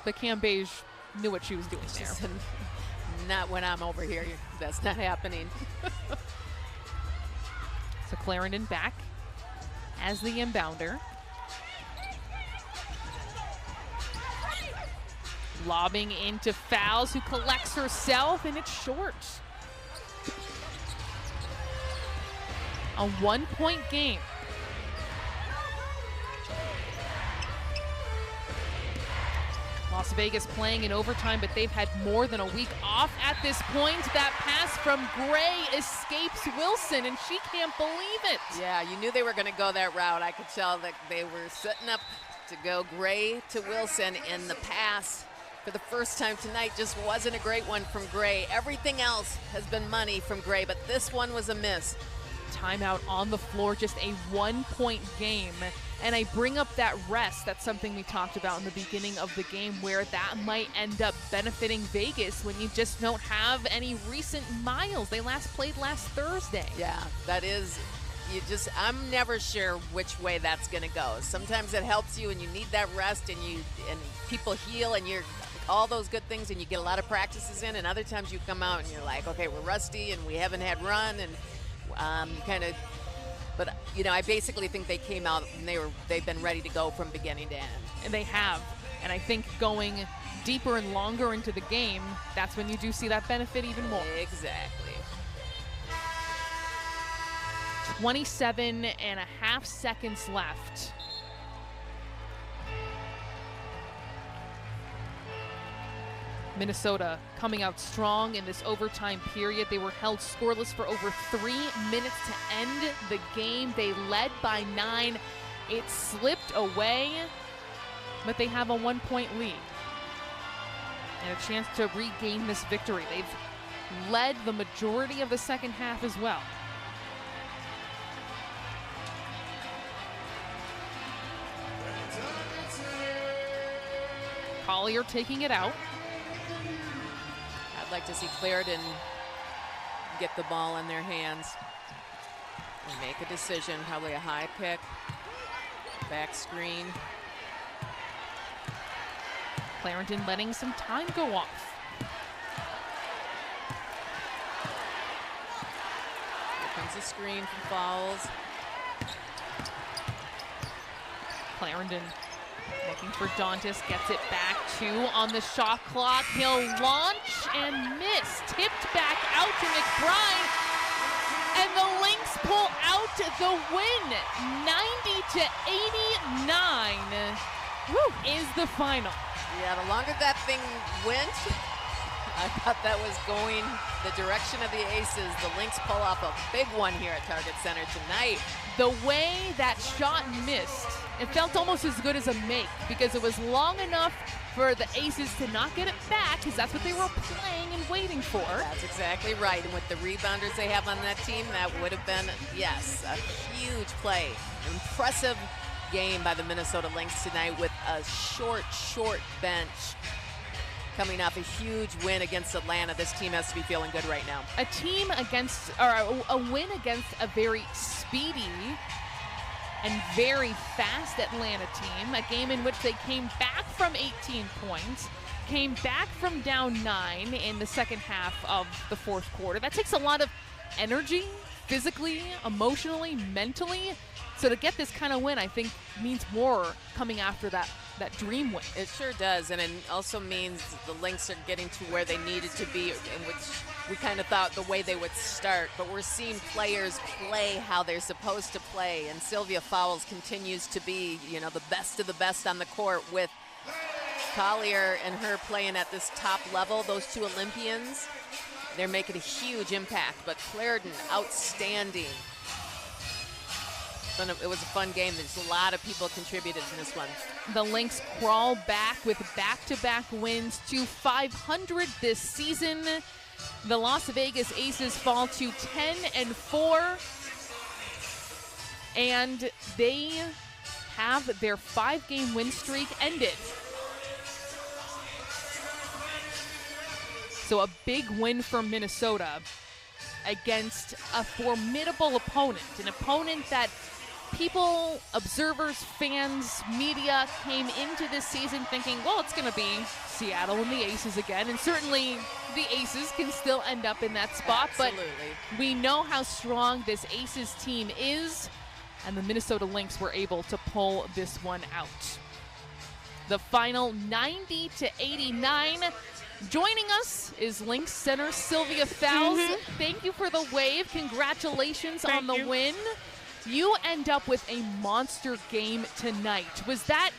but Cam Beige knew what she was doing there.
Not when I'm over here. That's not happening.
So Clarendon back as the inbounder. Lobbing into Fouls, who collects herself, and it's short. A 1-point game. Las Vegas playing in overtime, but they've had more than a week off at this point. That pass from Gray escapes Wilson, and she can't believe it.
Yeah, you knew they were going to go that route. I could tell that they were setting up to go Gray to Wilson, and the pass for the first time tonight just wasn't a great one from Gray. Everything else has been money from Gray, but this one was a miss.
Timeout on the floor, just a 1-point game. And I bring up that rest. That's something we talked about in the beginning of the game, where that might end up benefiting Vegas when you just don't have any recent miles. They last played last Thursday.
Yeah, that is, I'm never sure which way that's going to go. Sometimes it helps you and you need that rest, and people heal, and you're all those good things, and you get a lot of practices in, and other times you come out and you're like, okay, we're rusty and we haven't had run, and but I basically think they came out and they've been ready to go from beginning to end.
And they have. And I think going deeper and longer into the game, that's when you do see that benefit even more.
Exactly.
27.5 seconds left. Minnesota coming out strong in this overtime period. They were held scoreless for over 3 minutes to end the game. They led by 9. It slipped away, but they have a 1-point lead and a chance to regain this victory. They've led the majority of the second half as well. Collier taking it out.
I'd like to see Clarendon get the ball in their hands and make a decision. Probably a high pick, back screen.
Clarendon letting some time go off.
Here comes the screen from Fouls.
Clarendon looking for Dantas, gets it back, 2 on the shot clock. He'll launch and miss. Tipped back out to McBride, and the Lynx pull out the win, 90-89 is the final.
Yeah, the longer that thing went, I thought that was going the direction of the Aces. The Lynx pull off a big one here at Target Center tonight.
The way that shot missed, it felt almost as good as a make because it was long enough for the Aces to not get it back because that's what they were playing and waiting for.
That's exactly right. And with the rebounders they have on that team, that would have been, yes, a huge play. Impressive game by the Minnesota Lynx tonight with a short bench. Coming off a huge win against Atlanta, this team has to be feeling good right now.
A team against, or a win against a very speedy and very fast Atlanta team, a game in which they came back from 18 points, came back from down 9 in the second half of the fourth quarter. That takes a lot of energy, physically, emotionally, mentally. So to get this kind of win, I think means more coming after that dream win.
It sure does, and it also means the Lynx are getting to where they needed to be, in which we kind of thought the way they would start, but we're seeing players play how they're supposed to play, and Sylvia Fowles continues to be, you know, the best of the best on the court with Collier and her playing at this top level. Those two Olympians, they're making a huge impact, but Clarendon, outstanding. It was a fun game. There's a lot of people contributed in this one.
The Lynx crawl back with back-to-back wins to 500 this season. The Las Vegas Aces fall to 10-4, and they have their 5-game win streak ended. So a big win for Minnesota against a formidable opponent, an opponent that people, observers, fans, media came into this season thinking, well, it's going to be Seattle and the Aces again, and certainly the Aces can still end up in that spot.
Absolutely.
But we know how strong this Aces team is, and the Minnesota Lynx were able to pull this one out. The final 90-89. Joining us is Lynx center Sylvia Fowles. Thank you for the wave. Congratulations on the win. You end up with a monster game tonight. Was that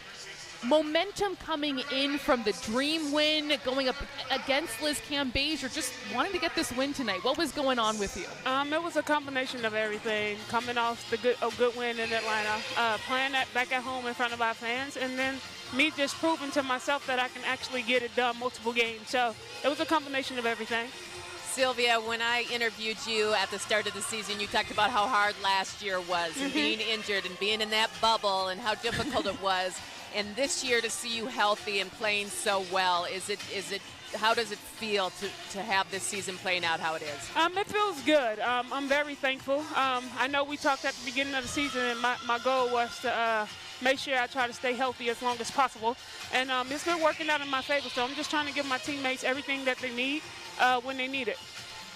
momentum coming in from the dream win, going up against Liz Cambage, or just wanting to get this win tonight? What was going on with you?
It was a combination of everything. Coming off a good win in Atlanta, playing that back at home in front of our fans, and then me just proving to myself that I can actually get it done multiple games. So it was a combination of everything.
Sylvia, when I interviewed you at the start of the season, you talked about how hard last year was, and being injured and being in that bubble and how difficult it was. And this year to see you healthy and playing so well, how does it feel to have this season playing out how it is?
It feels good. I'm very thankful. I know we talked at the beginning of the season, and my goal was to make sure I try to stay healthy as long as possible. And it's been working out in my favor, so I'm just trying to give my teammates everything that they need when they need it.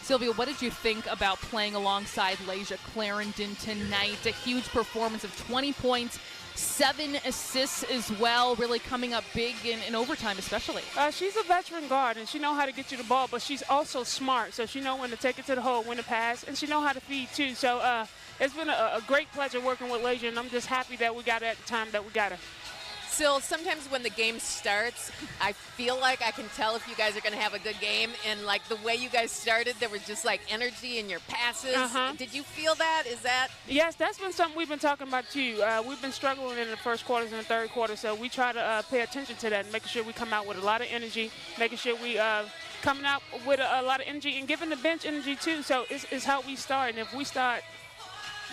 Sylvia, what did you think about playing alongside Laysia Clarendon tonight? A huge performance of 20 points, 7 assists as well, really coming up big in overtime especially.
She's a veteran guard, and she knows how to get you the ball, but she's also smart, so she knows when to take it to the hole, when to pass, and she knows how to feed too. So it's been a great pleasure working with Laysia, and I'm just happy that we got her at the time that we got her.
Sil, sometimes when the game starts, I feel like I can tell if you guys are going to have a good game. And, like, the way you guys started, there was just, like, energy in your passes. Did you feel that? Is that?
Yes, that's been something we've been talking about, too. We've been struggling in the first quarters and the third quarter, so we try to pay attention to that and making sure we come out with a lot of energy, making sure we coming out with a lot of energy and giving the bench energy, too. So it's how we start. And if we start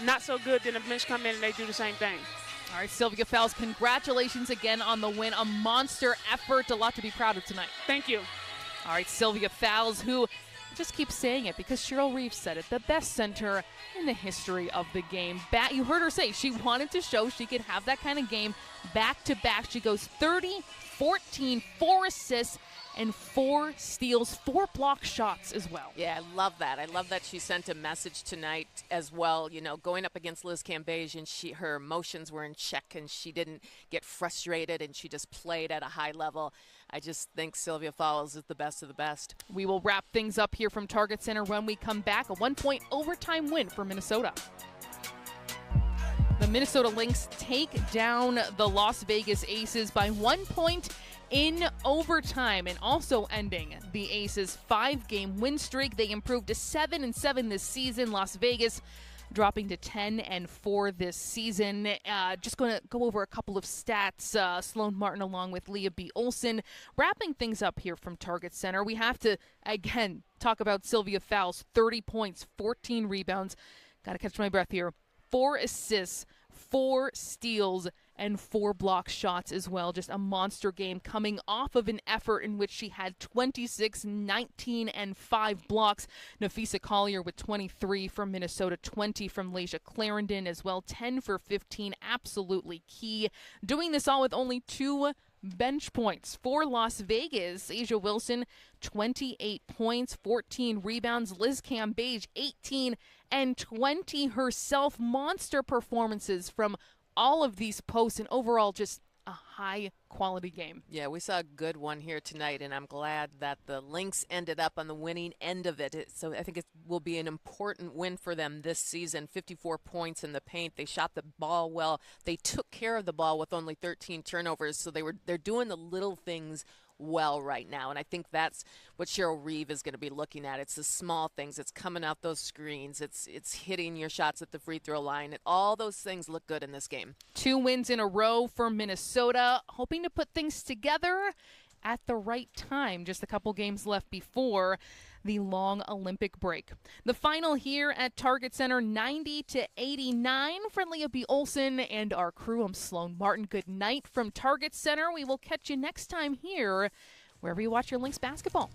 not so good, then the bench come in and they do the same thing.
All right, Sylvia Fowles, congratulations again on the win. A monster effort, a lot to be proud of tonight.
Thank you.
All right, Sylvia Fowles, who just keeps saying it because Cheryl Reeves said it, the best center in the history of the game. You heard her say she wanted to show she could have that kind of game back-to-back. She goes 30, 14, 4 assists, and 4 steals, 4 block shots as well.
Yeah, I love that. I love that she sent a message tonight as well, you know, going up against Liz Cambage, and her emotions were in check, and she didn't get frustrated, and she just played at a high level. I just think Sylvia Fowles is the best of the best.
We will wrap things up here from Target Center when we come back. A 1-point overtime win for Minnesota. The Minnesota Lynx take down the Las Vegas Aces by 1 point in overtime, and also ending the Aces' 5-game win streak. They improved to 7-7 this season. Las Vegas dropping to 10-4 this season. Just going to go over a couple of stats. Sloan Martin along with Leah B. Olson. Wrapping things up here from Target Center, we have to, again, talk about Sylvia Fowles. 30 points, 14 rebounds. Got to catch my breath here. 4 assists, 4 steals, and 4 block shots as well. Just a monster game coming off of an effort in which she had 26, 19, and 5 blocks. Nafisa Collier with 23 from Minnesota, 20 from Lasia Clarendon as well, 10 for 15. Absolutely key. Doing this all with only 2 bench points for Las Vegas. Asia Wilson, 28 points, 14 rebounds. Liz Cambage, 18 and 20 herself. Monster performances from all of these posts, and overall just a high-quality game.
Yeah, we saw a good one here tonight, and I'm glad that the Lynx ended up on the winning end of it. So I think it will be an important win for them this season. 54 points in the paint. They shot the ball well. They took care of the ball with only 13 turnovers, so they're doing the little things well right now, and I think that's what Cheryl Reeve is going to be looking at. It's the small things. It's coming out those screens. It's hitting your shots at the free throw line. All those things look good in this game. 2
wins in a row for Minnesota, hoping to put things together at the right time. Just a couple games left before the long Olympic break. The final here at Target Center, 90-89 for Leah B. Olson and our crew. I'm Sloan Martin. Good night from Target Center. We will catch you next time here, wherever you watch your Lynx basketball.